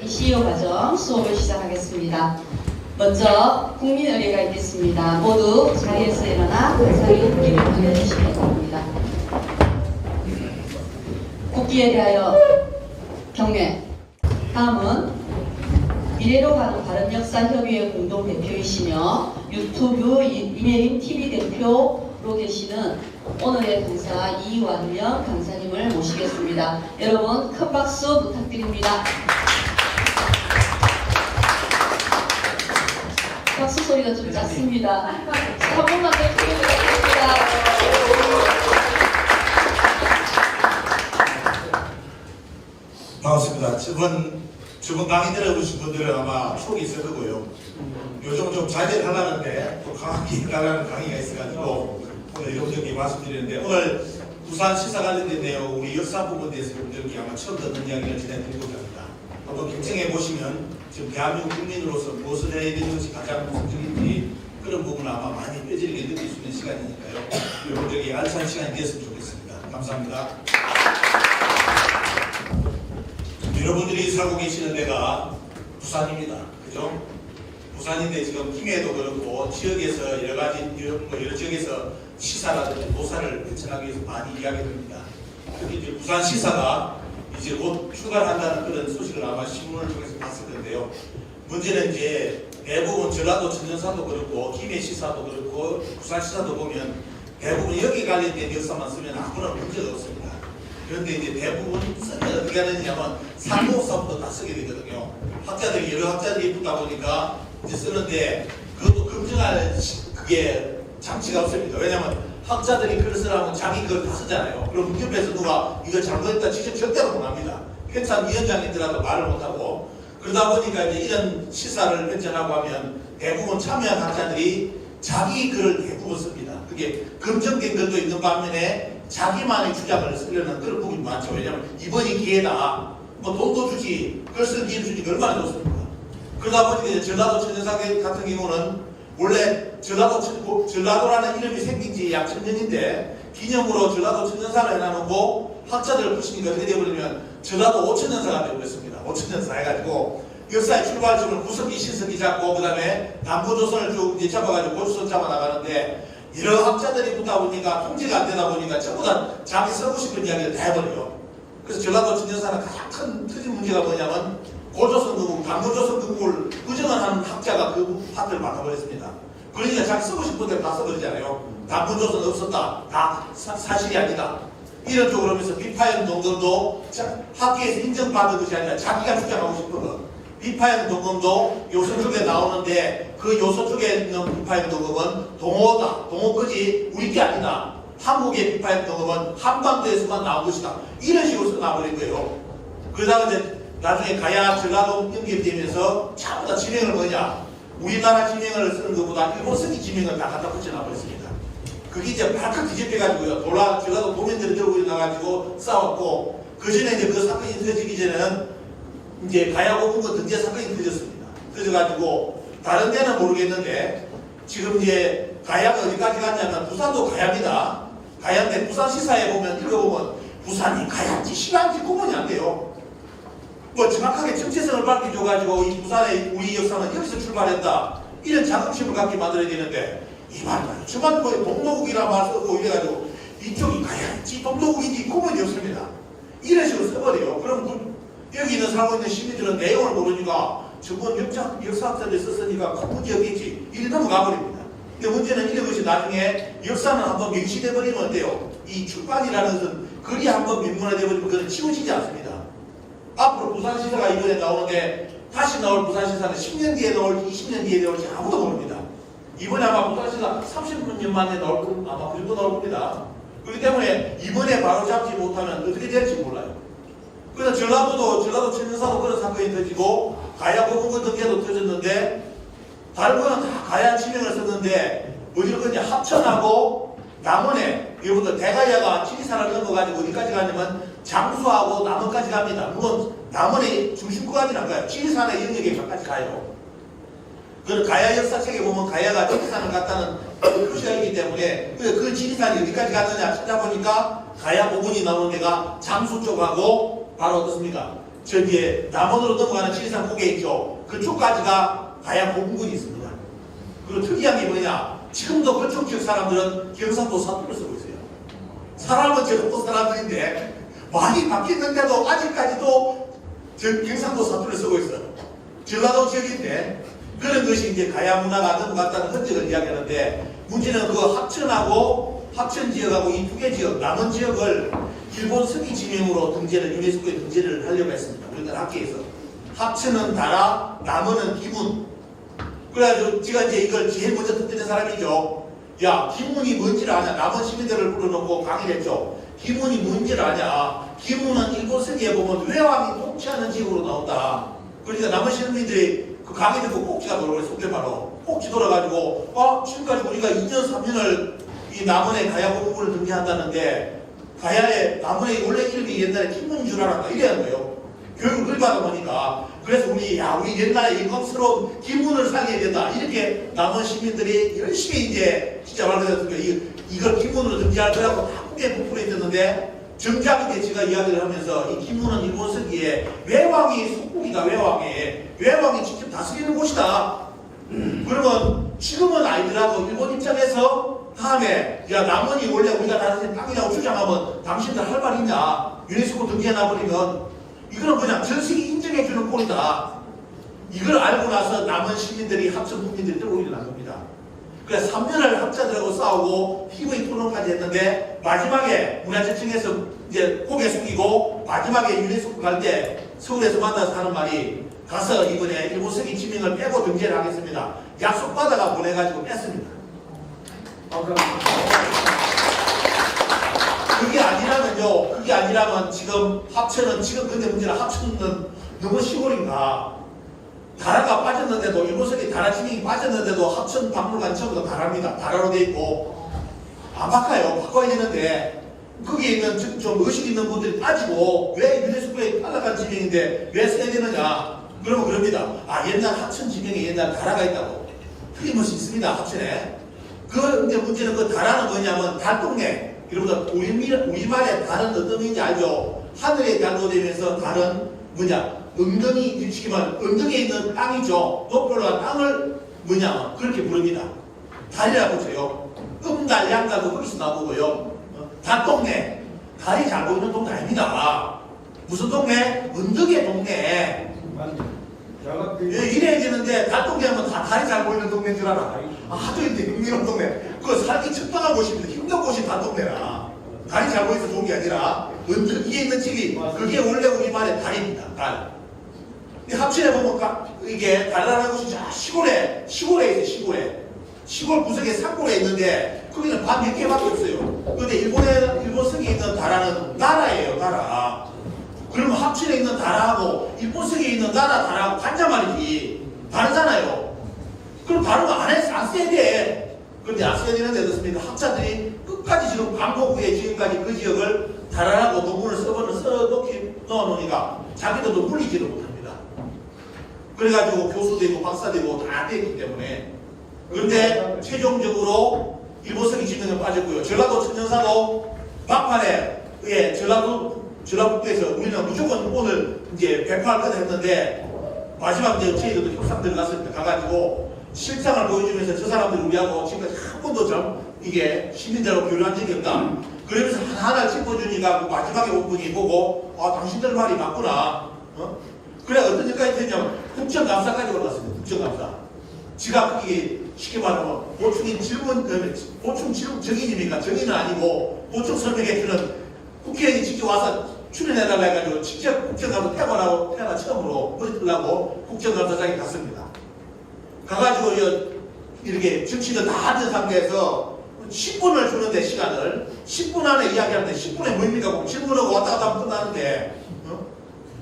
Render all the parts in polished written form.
CEO 과정 수업을 시작하겠습니다. 먼저 국민의례가 있겠습니다. 모두 자리에서 일어나 감사의 국기를 올려주시기 바랍니다. 국기에 대하여 경례. 다음은 미래로 가는 바른역사협의회 공동대표이시며 유튜브 이메림 TV 대표로 계시는 오늘의 강사 이완명 강사님을 모시겠습니다. 여러분 큰 박수 부탁드립니다. 박수 소리가 좀 작습니다. 한 번만 더 크게 부탁드립니다. 반갑습니다. 저번 강의 들어보신 분들은 아마 추억이 있을 거고요. 요즘 좀 자제를 하려는데 또 강의 가라는 강의가 있어가지고 오늘 이런저런 말씀드리는데, 오늘 부산 시사 관련된 내용, 우리 역사 부분에 대해서 여러분들께 아마 처음 듣는 이야기를 전해드리고자 합니다. 한번 경청해 보시면 지금 대한민국 국민으로서 무엇을 해야 되는 것이 가장 우선적인지 그런 부분을 아마 많이 뼈저리게 느낄 수 있는 시간이니까요. 여러분들에게 알찬 시간이 되었으면 좋겠습니다. 감사합니다. 여러분들이 살고 계시는 데가 부산입니다. 그죠? 부산인데 지금 김해도 그렇고 지역에서 여러 지역에서 시사라든지 노사를 개최하기 위해서 많이 이야기됩니다. 특히 이제 부산 시사가 이제 곧 출발한다는 그런 소식을 아마 신문을 통해서 봤을 텐데요. 문제는 이제 대부분 전라도 천연사도 그렇고 김해 시사도 그렇고 부산 시사도 보면 대부분 여기 관련된 역사만 쓰면 아무런 문제가 없습니다. 그런데 이제 대부분 쓰면 어떻게 하느냐면 상호사부터 다 쓰게 되거든요. 학자들이 여러 학자들이 붙다 보니까 이제 쓰는데 그것도 검증할 그게 장치가 없습니다. 왜냐하면 학자들이 글을 쓰라면 자기 걸 다 쓰잖아요. 그럼 옆에서 누가 이거 잘못했다 지적 절대로 못 합니다. 편찬위원장이더라도 말을 못하고, 그러다 보니까 이제 이런 시사를 편찬하고 하면 대부분 참여한 학자들이 자기 글을 대부분 씁니다. 그게 검증된 것도 있는 반면에 자기만의 주장을 쓰려는 그런 부분이 많죠. 왜냐하면 이번이 기회다, 뭐 돈도 주지, 글 쓸 기회를 주지 얼마나 좋습니까? 그러다 보니까 전라도 천연사 같은 경우는 원래 전라도라는 이름이 생긴 지 약 1000년인데 기념으로 전라도 천연사를 해놔놓고 학자들을 부시니까 어떻게 되어버리면 전라도 5000년사가 되어버렸습니다. 5000년사 해가지고 역사의 출발점을 구석기, 신석기 잡고 그 다음에 남부조선을 쭉 이제 잡아가지고 고조선 잡아나가는데, 여러 학자들이 붙다 보니까 통제가 안 되다 보니까 전부 다 자기 쓰고 싶은 이야기를 다 해버려요. 그래서 전라도 천연사는 가장 큰 터진 문제가 뭐냐면 고조선 건국, 남부조선 건국을 부정을 하는 학자가 그 파트를 맡아버렸습니다. 그러니까 자기 쓰고 싶은 대로 다 써버리잖아요. 남부조선 없었다, 다 사실이 아니다, 이런 쪽으로 하면서 비파형 동검도 학계에서 인정받은 것이 아니라 자기가 주장하고 싶은 것. 비파형 동검도 요소 쪽에 나오는데 그 요소 쪽에 있는 비파형 동검은 동호다, 동호거지 우리 게 아니다. 한국의 비파형 동검은 한반도에서만 나온 것이다. 이런 식으로 써놔버린 거예요. 그러다가 이제 나중에 가야 전라도 연결되면서 전부 다 지명을 뭐냐, 우리나라 지명을 쓰는 것보다 일본 쓰기 지명을 다 갖다 붙여놔버렸습니다. 그게 이제 발칵 뒤집혀가지고요. 전라도 도민들이 들고 일어나가지고 싸웠고, 그 전에 이제 그 사건이 터지기 전에는 이제 가야고분거 등재 사건이 터졌습니다. 터져가지고 다른 데는 모르겠는데 지금 이제 가야가 어디까지 갔냐면 부산도 가야입니다. 가야인데 부산 시사에 보면 읽어보면 부산이 가야인지 시간인지 구분이 안 돼요. 뭐 정확하게 정체성을 밝혀줘가지고 이 부산의 우리 역사는 여기서 출발했다, 이런 자긍심을 갖게 만들어야 되는데 이 말은 저만 뭐 동로국이라 말 쓰고 이래가지고 이쪽이 가야인지 동로국인지 구분이 없습니다. 이런 식으로 써버려요. 그럼 여기 있는 살고 있는 시민들은 내용을 모르니까 전번 역사학자들이 썼으니까 큰 문제 없겠지, 이리 넘어가버립니다. 근데 문제는 이런 것이 나중에 역사는 한번 명시돼버리면 어때요? 이 출판이라는 것은 글이 한번 명문화돼버리면 그건 치우치지 않습니다. 앞으로 부산시사가 이번에 나오는데 다시 나올 부산시사는 10년 뒤에 나올지 20년 뒤에 나올지 아무도 모릅니다. 이번에 아마 부산시사 30년 만에 나올 거, 아마 그 정도 나올 겁니다. 그렇기 때문에 이번에 바로 잡지 못하면 어떻게 될지 몰라요. 그래서 전라도 천연사도 그런 사건이 터지고 가야고분거 등재도 터졌는데 다른 거는 다 가야 지명을 썼는데 어디로 그냥 합천하고 남원에, 여러분들 대가야가 지리산을 넘어가지고 어디까지 가냐면 장수하고 남원까지 갑니다. 물론 남원의 중심구까지는 안 가요. 지리산의 영역에 가까이 가요. 그 가야 역사책에 보면 가야가 지리산을 갔다는 표시가 있기 때문에 그 지리산이 어디까지 갔느냐 찾아보니까 가야 부분이 나오는 데가 장수 쪽하고 바로 어떻습니까? 저기에 남원으로 넘어가는 지리산 고개 있죠. 그쪽까지가 가야 고군군이 있습니다. 그리고 특이한 게 뭐냐? 지금도 그쪽 지역 사람들은 경상도 사투리를 쓰고 있어요. 사람은 제주도 사람들인데 많이 바뀌었는데도 아직까지도 경상도 사투리를 쓰고 있어요. 전라도 지역인데 그런 것이 이제 가야 문화가 넘어갔다는 흔적을 이야기하는데 문제는 그 합천 지역하고 이 두 개 지역, 남은 지역을 일본 서기 지명으로 등재를 유네스코에 등재를 하려고 했습니다. 우리나라 학계에서 합천은 다라, 남원은 기문. 그래가지고 제가 이제 이걸 제일 먼저 듣는 사람이죠. 야, 기문이 뭔지를 아냐? 남원 시민들을 불러놓고 강의를 했죠. 기문이 뭔지를 아냐? 기문은 일본 서기에 보면 외왕이 통치하는 지역으로 나온다. 그러니까 남원 시민들이 그 강의 듣고 꼭지가 돌아오래, 속대바로. 꼭지 돌아가지고, 지금까지 우리가 2년, 3년을 이 남원의 가야 고군군을 등재한다는데, 가야의 남원의 원래 이름이 옛날에 기문인 줄 알았다. 이래야 돼요. 교육을 그리 받아 보니까. 그래서 우리 옛날에 영광스러운 기문을 살려야 된다. 이렇게 남원 시민들이 열심히 이제 진짜 말 그대로 이걸 기문으로 등재할 거라고 다 크게 부풀어 있었는데, 정작 이제 제가 이야기를 하면서 이 기문은 일본 서기에 외왕이 속국이다. 외왕이 직접 다스리는 곳이다. 그러면 지금은 아니더라도 일본 입장에서 다음에 야 남원이 원래 우리가 다스린 땅이라고 주장하면 당신들 할 말 있냐? 유네스코 등재해놔버리면 이거는 그냥 전 세계 인정해주는 꼴이다. 이걸 알고 나서 남원 시민들이 합천 국민들이 들고 일어난 겁니다. 그래서 3년을 학자들하고 싸우고 TV 토론까지 했는데 마지막에 문화재청에서 이제 고개 숙이고 마지막에 유네스코 갈 때 서울에서 만나서 하는 말이 가서 이번에 일본 서기 지명을 빼고 등재를 하겠습니다. 약속받아가 보내가지고 뺐습니다. 그게 아니라면 지금 합천은 지금 근데 문제는 합천은 너무 시골인가. 다라가 빠졌는데도 일본 서기 다라 지명이 빠졌는데도 합천 박물관 전부 다 다라입니다. 다라로 돼 있고 안 바꿔요. 바꿔야 되는데 거기에 있는 좀 의식 있는 분들이 따지고 왜 유네스코에 탈락한 지명인데 왜 써야 되느냐. 그러면 그럽니다. 옛날 합천 지명에 옛날 다라가 있다고. 틀림없이 있습니다. 합천에. 근데 문제는 그 다라는 뭐냐면 달동네. 여러분들 우리말의 달은 어떤 의미인지 알죠? 하늘에 달로 되면서 달은 뭐냐? 엉덩이 일치기만 엉덩이에 있는 땅이죠. 높이 올라간 땅을 뭐냐? 그렇게 부릅니다. 달이라고 쳐요. 음달, 양달도 거기서 나오고요. 달동네. 달이 잘 보이는 동네 아닙니다. 무슨 동네? 언덕의 동네. 이래야 되는데 달동네 하면 다 달이 잘 보이는 동네인 줄 알아. 하도 이제 흥미로운 동네. 그거 살기 적당한 곳입니다. 힘든 곳이 달동네라. 달이 잘 보여서 좋은 게 아니라 언덕 위에 있는 집이 그게 원래 우리말의 달입니다. 달. 합천에 보면 이게 달이라는 곳이 시골에 있어요. 시골 구석에 산골에 있는데 거기는 반 몇 개밖에 없어요. 그런데 일본 성에 있는 다라는 나라예요. 나라. 그러면 합천에 있는 다라하고 일본 성에 있는 다라하고 같냐 말이지. 다르잖아요. 그럼 다른 안 써야 돼. 그런데 안 써야 되는데 어떻습니까? 학자들이 끝까지 지금 광복 후에 지금까지 그 지역을 다라라고 논문을 넣어놓으니까 자기들도 물리지를 못합니다. 그래가지고 교수도 있고 박사도 있고 다 되기 때문에. 그런데 최종적으로 일본성이 지명에 빠졌고요. 전라도 천연사도 막판에 전라북도에서 우리는 무조건 오늘 이제 백화할 거다 했는데 마지막 이제 저희들도 협상 들어갔습니다. 가가지고 실상을 보여주면서 저 사람들이 우리하고 지금까지 한 번도 이게 시민들하고 교류한 적이 없다. 그러면서 하나하나 짚어주니까 그 마지막에 온 분이 보고 당신들 말이 맞구나. 그래 어떤 일까지 됐냐면 국정감사까지 올라갔습니다. 국정감사. 지가 그게 쉽게 말하면 보충 증인입니까? 증인은 아니고 보충 설명해주는 국회의원이 직접 와서 출연해달라 해가지고 직접 국정감사 태어나 처음으로 머리틀라고 국정감사장에 갔습니다. 가가지고 이렇게 정치인들 다 앉은 상태에서 10분을 주는데 시간을 10분 안에 이야기하는데 10분에 뭡니까? 질문하고 왔다 갔다 하면 끝나는데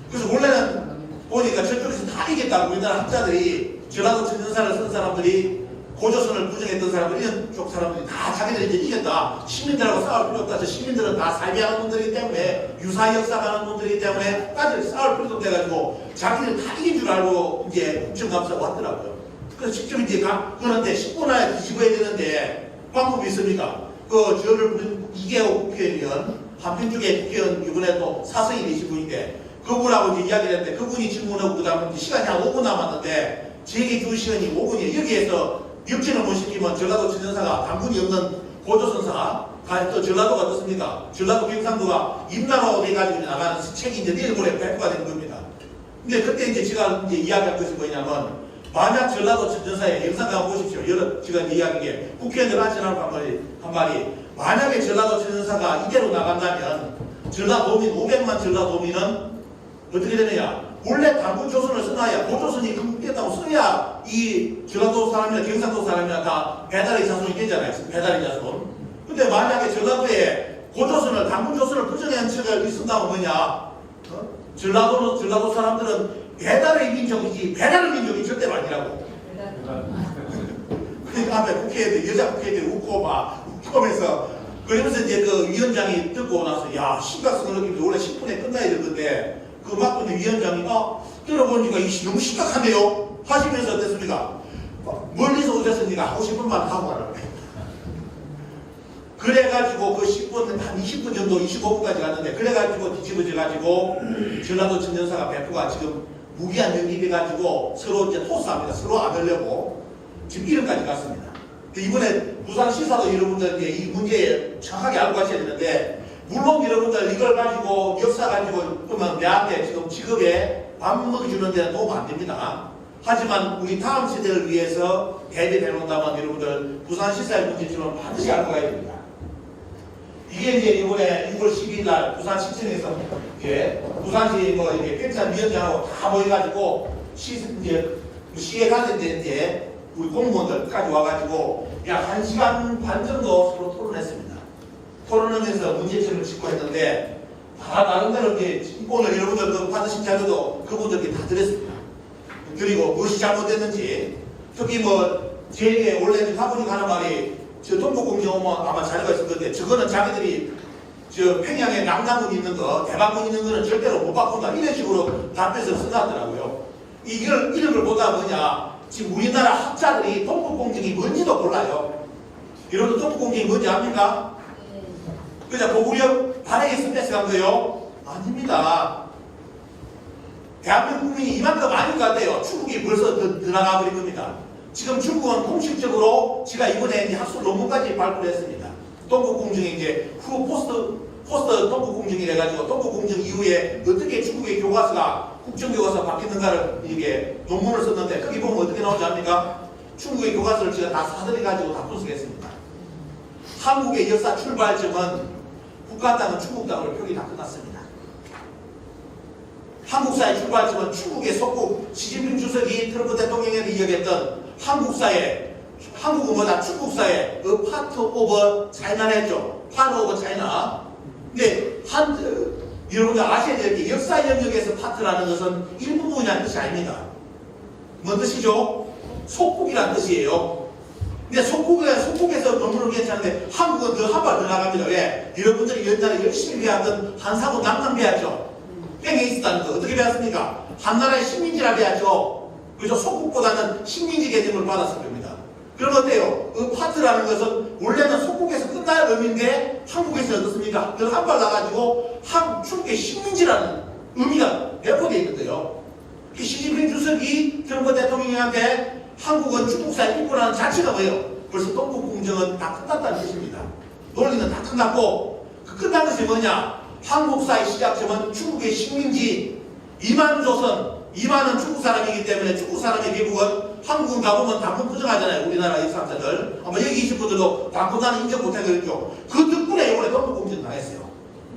그래서 원래는 보니까 저쪽에서 다 이겼다고 우리나라 학자들이 전라도 천연사를 쓴 사람들이 고조선을 부정했던 사람들 이런 쪽 사람들이 다 자기들이 이제 이겼다. 시민들하고 싸울 필요 없다. 저 시민들은 다 삶이하는 분들이기 때문에 유사히 역사하는 분들이기 때문에 까지 싸울 필요도 없대가지고 자기들 다 이긴 줄 알고 이제 국정감사가 왔더라고요. 그래서 직접 이제 그런데 10분 안에 뒤집어야 되는데 방법이 있습니까? 그 저를 부른 이계호 국회의원 한편 쪽에 국회의원 이번에 또 사성이 되신 분인데 그 그분하고 이제 이야기를 했는데 그분이 질문하고 그 다음에 시간이 한 5분 남았는데 저에게 준 시간이 5분이에요. 여기에서 역전을 못 시키면 전라도 천연사가 당분이 없는 고조선사가 또 전라도가 어떻습니까? 전라도 경상도가 임나라로 돼가지고 나가는 책이 이제 내일 모레 발표가 되는 겁니다. 근데 그때 이제 제가 이제 이야기한 것이 뭐냐면 만약 전라도 천연사에 영상 한번 보십시오. 여러 제가 이야기한 게 국회의원들 안전하고 한 말이 만약에 전라도 천연사가 이대로 나간다면 전라도민 500만 전라도민은 어떻게 되느냐? 원래 당군 조선을 써놔야 고조선이 건국됐다고 써야 이 전라도 사람이나 경상도 사람이나 다 배달의 자손이 되잖아요. 배달의 자손. 근데 만약에 전라도에 고조선을 당군 조선을 부정한 척을 쓴다고 뭐냐? 전라도 사람들은 배달의 민족이지 배달의 민족이 절대로 아니라고. 그러니까 앞에 국회의원들 여자 국회의원들 웃고 막 웃고면서 그러면서 이제 그 위원장이 듣고 나서 야 심각성을 느끼면서 원래 10분에 끝나야 될 건데 그 막군의 위원장이 들어보니까 이게 너무 심각한데요 하시면서 어땠습니까? 멀리서 오셨으니까 하고 싶은 말 하고 가라고. 그래가지고 그 10분 한 20분 정도 25분까지 갔는데 그래가지고 뒤집어져가지고 전라도 천연사가 배포가 지금 무기한 연기돼가지고 서로 이제 토스합니다. 서로 안 하려고 지금 이름까지 갔습니다. 이번에 부산시사도 여러분들 이제 이 문제에 정확하게 알고 가셔야 되는데 물론 여러분들 이걸 가지고 역사 가지고 그러면 내한테 지금 직업에 밥 먹여주는 데는 도움 안 됩니다. 하지만 우리 다음 세대를 위해서 대비해 놓는다면 여러분들 부산시사의 문제점은 반드시 알고 가야 됩니다. 이게 이제 이번에 6월 12일 날 부산시청에서 이제 부산시 뭐 이렇게 편찬위원장하고 다 모여가지고 시에 가는데 이제 우리 공무원들까지 와가지고 약 1시간 반 정도 서로 토론했습니다. 토론하면서 문제점을 짚고 했는데 다 나름대로 이제 오늘 여러분들 그 받으신 자료도 그분들께 다 드렸습니다. 그리고 무엇이 잘못됐는지 특히 뭐 제게 원래 사부님 하는 말이 저 동북공정 오면 아마 자료가 있을 건데 저거는 자기들이 저 평양에 남남군 있는 거 대방군 있는 거는 절대로 못 바꾼다 이런 식으로 답변서 써놨더라고요. 이런 걸 보다 뭐냐 지금 우리나라 학자들이 동북공정이 뭔지도 몰라요. 여러분 동북공정이 뭔지 압니까? 그냥 고구려 발행에 스페이스한 거요? 아닙니다. 대한민국 국민이 이만큼 아닌 것 같아요. 중국이 벌써 들어가 버린 겁니다. 지금 중국은 공식적으로 제가 이번에 이제 학술 논문까지 발표를 했습니다. 동북공정이 이제 후 포스트 동북공정이 돼가지고 동북공정 이후에 어떻게 중국의 교과서가 국정교과서 바뀌는가를 이게 논문을 썼는데 거기 보면 어떻게 나오지 않습니까? 중국의 교과서를 제가 다 사들여가지고 다 분석했습니다. 한국의 역사 출발점은 북한 땅은 중국 땅으로 표기 다 끝났습니다. 한국사의 출발점은 중국의 속국 시진핑 주석이 트럼프 대통령에게 이야기했던 한국은 뭐다? 중국사의 파트 오브 차이나를 했죠. 파트 오브 차이나. 근데 여러분들 아셔야 될 게 역사 영역에서 파트라는 것은 일부분이라는 뜻이 아닙니다. 뭔 뜻이죠? 속국이라는 뜻이에요. 근데 속국에서 너무너무 괜찮은데 한국은 더 한 발 더 나갑니다. 왜? 여러분들이 옛날에 열심히 배웠던 한사고 남남 배웠죠. 뺑에 있었다는 거 어떻게 배웠습니까? 한나라의 식민지라 배웠죠. 그래서 속국보다는 식민지 개념을 받았을 겁니다. 그럼 어때요? 그 파트라는 것은 원래는 속국에서 끝날 의미인데 한국에서 어떻습니까? 더 한 발 나가지고 중국의 식민지라는 의미가 배포되어 있는데요. 시진핑 주석이 트럼프 대통령한테 한국은 중국사의 일부라는 자체가 뭐예요? 벌써 동북공정은 다 끝났다는 뜻입니다. 논리는 다 끝났고 그 끝난 것이 뭐냐? 한국사의 시작점은 중국의 식민지 2만 조선 2만은 중국 사람이기 때문에 중국 사람의 미국은 한국은 가보면 당분 부정하잖아요. 우리나라 역사학자들 아마 여기 계신 분들도 당분간은 인정 못하겠죠. 그 덕분에 이번에 동북공정 당했어요.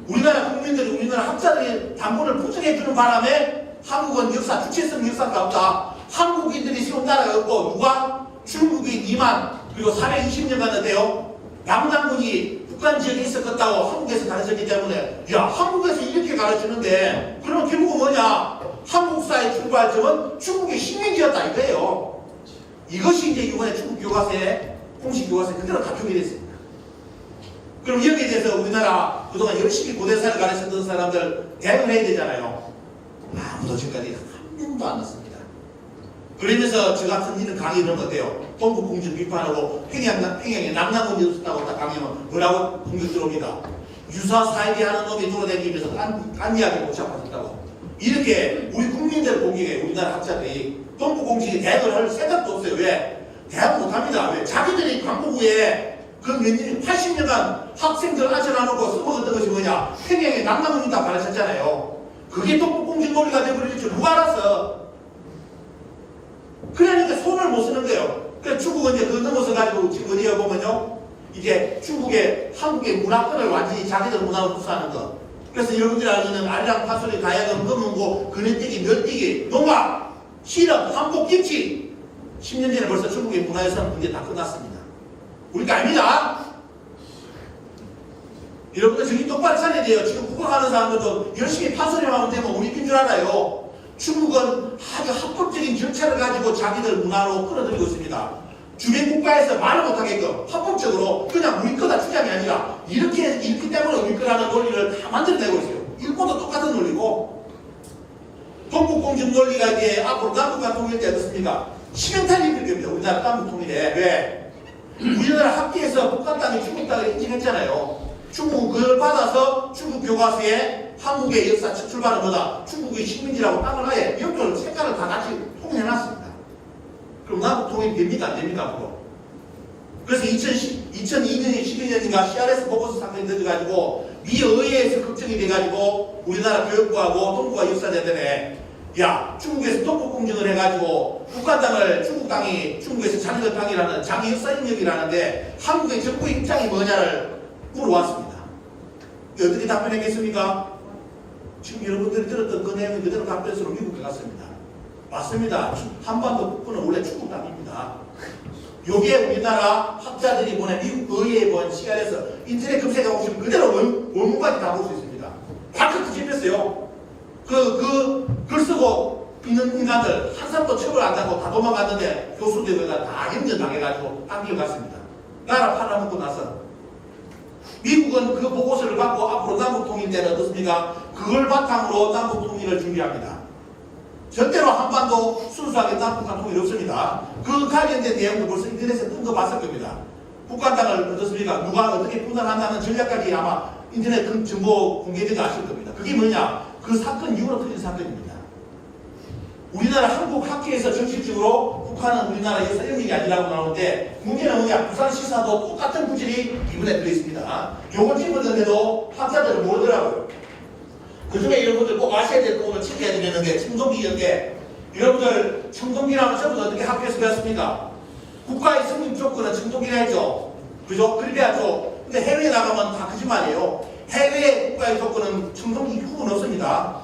우리나라 국민들이 우리나라 학자들이 당분을 부정해주는 바람에 한국은 역사 주체성 역사가 없다. 한국인들이 세운 나라가 없고 누가? 중국인 2만 그리고 420년 갔는데요. 남당군이 북한 지역에 있었다고 한국에서 가르쳤기 때문에 야 한국에서 이렇게 가르치는데 그러면 결국은 뭐냐? 한국사의 출발점은 중국의 식민지였다 이거예요. 이것이 이제 이번에 중국 교과서에 공식 교과서에 그대로 다 표기됐습니다. 그럼 여기에 대해서 우리나라 그동안 열심히 고대사를 가르쳤던 사람들 대응을 해야 되잖아요. 아무도 지금까지 한 명도 안 났습니다. 그러면서 저 같은 이는 강의를 하면 어때요? 동북공정 비판하고 평양에 남남군이 없었다고 딱 강의하면 뭐라고 공격 들어옵니다. 유사 사이비 하는 놈이 돌아다니면서 딴 이야기 못 잡아줬다고. 이렇게 우리 국민들 보기에 우리나라 학자들이 동부공직에 대학을 할 생각도 없어요. 왜? 대학 못합니다. 왜? 자기들이 광복후에 그 몇 년, 80년간 학생들 앉혀놔놓고 써먹었던 것이 뭐냐? 평양에 낙나무입니다 가르쳤잖아요. 그게 동부공직 논리가 되어버릴 줄 누가 알았어? 그러니까 손을 못 쓰는 거예요. 그래서 중국은 이제 그거 넘어서가지고 지금 어디에 보면요. 이제 중국의, 한국의 문화권을 완전히 자기들 문화로 흡수하는 거. 그래서 여러분들이 알고는 알랑 파소리, 가야금, 검은고, 그네뛰기, 멸뛰기, 농악, 실험, 한복, 김치. 10년 전에 벌써 중국의 문화유산 문제 다 끝났습니다. 우리가 압니다. 여러분들 정신 똑바로 차려야 돼요. 지금 국가가는 사람들도 열심히 파소리만 하면 되면 우리 낀 줄 알아요. 중국은 아주 합법적인 절차를 가지고 자기들 문화로 끌어들이고 있습니다. 주변 국가에서 말을 못하게끔 합법적으로 그냥 우리 거다 주장이 아니라 이렇게 때문에 우리 거라는 논리를 다 만들어내고 있어요. 일본도 똑같은 논리고 동북공직 논리가 이제 앞으로 남북간 통일 때 어떻습니까? 치명타를 입힐 겁니다. 우리나라 남북 통일에. 왜? 우리나라 학계에서 북한 땅이 중국 땅을 인정했잖아요. 중국은 그걸 받아서 중국 교과서에 한국의 역사 출발은 뭐다? 중국의 식민지라고 땅을 아예 영토를 색깔을 다 같이 통일해놨습니다. 그럼 남북 통일이 됩니까? 안 됩니까? 앞으로? 그래서 2002년에 12년인가 CRS 보고서 사건이 터져가지고 미 의회에서 걱정이 돼가지고 우리나라 교육부하고 동북아 역사대전에 야 중국에서 동북공정을 해가지고 북한 땅을 중국 땅이 중국에서 자기들 땅이라는 자기 역사 인력이라는데 한국의 정부의 입장이 뭐냐를 물어왔습니다. 어떻게 답변했겠습니까? 지금 여러분들이 들었던 그 내용이 그대로 답변서로 미국에 갔습니다. 맞습니다. 한반도 북부는 원래 중국 땅입니다. 요게 우리나라 학자들이 보낸 미국 의회에 본 시간에서 인터넷 검색하고 보시면 그대로 원문까지 다 볼 수 있습니다. 다크 집했어요. 글 쓰고 있는 인간들 한 사람도 처벌 안 하고 다 도망갔는데 교수들과 다 염려당해가지고 당겨갔습니다. 나라 팔아먹고 나서 미국은 그 보고서를 받고 앞으로 남북통일 때는 어떻습니까? 그걸 바탕으로 남북통일을 준비합니다. 절대로 한반도 순수하게 남북한 통일이 없습니다. 그 관련된 내용도 벌써 인터넷에 뜬 거 봤을 겁니다. 북한 땅을 어떻습니까? 누가 어떻게 분산한다는 전략까지 아마 인터넷 그 정보 공개된 거 아실 겁니다. 그게 뭐냐? 그 사건 이후로 터진 사건입니다. 우리나라 한국 학회에서 정식적으로 북한은 우리나라 역사 영역이 아니라고 나오는데 문제는 뭐냐? 부산시사도 똑같은 구질이 이번에 들어있습니다. 요걸 집어넣는데도 학자들은 모르더라고요. 그 중에 여러분들 꼭 아셔야 될 부분을 체크해야 되겠는데 청동기 연계 여러분들 청동기라는 전부 어떻게 학교에서 배웠습니까? 국가의 승인 조건은 청동기라 했죠. 그죠? 그래야죠. 근데 해외에 나가면 다 거짓말이에요. 해외 국가의 조건은 청동기 구분 없습니다.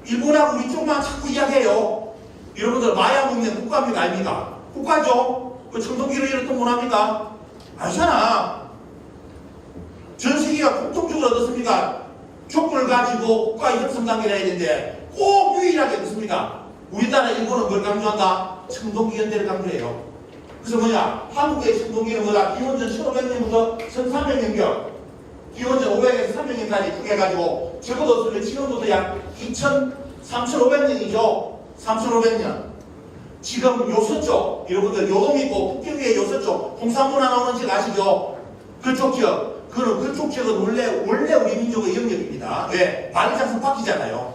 일본하고 우리 쪽만 자꾸 이야기해요. 여러분들 마야 먹는 국가입니까? 아닙니까? 국가죠. 그 청동기로 이랬던 문화입니까? 아니잖아. 전 세계가 공통적으로 어떻습니까? 조건을 가지고 국가의 형성 단계를 해야 되는데 꼭 유일하게 어떻습니까? 우리나라 일본은 뭘 강조한다? 청동기 연대를 강조해요. 그래서 뭐냐? 한국의 청동기는 뭐다? 기원전 1500년부터 1300년경 기원전 500에서 300년까지 크게 해가지고 적어도 지금부터 약 3500년이죠. 3500년. 지금 요서쪽 여러분들 요동이고 북경 위에 요서쪽 홍산문화 나오는 지역 아시죠? 그쪽 지역. 그쪽 지역은 원래 우리 민족의 영역입니다. 왜? 만리장성 바뀌잖아요.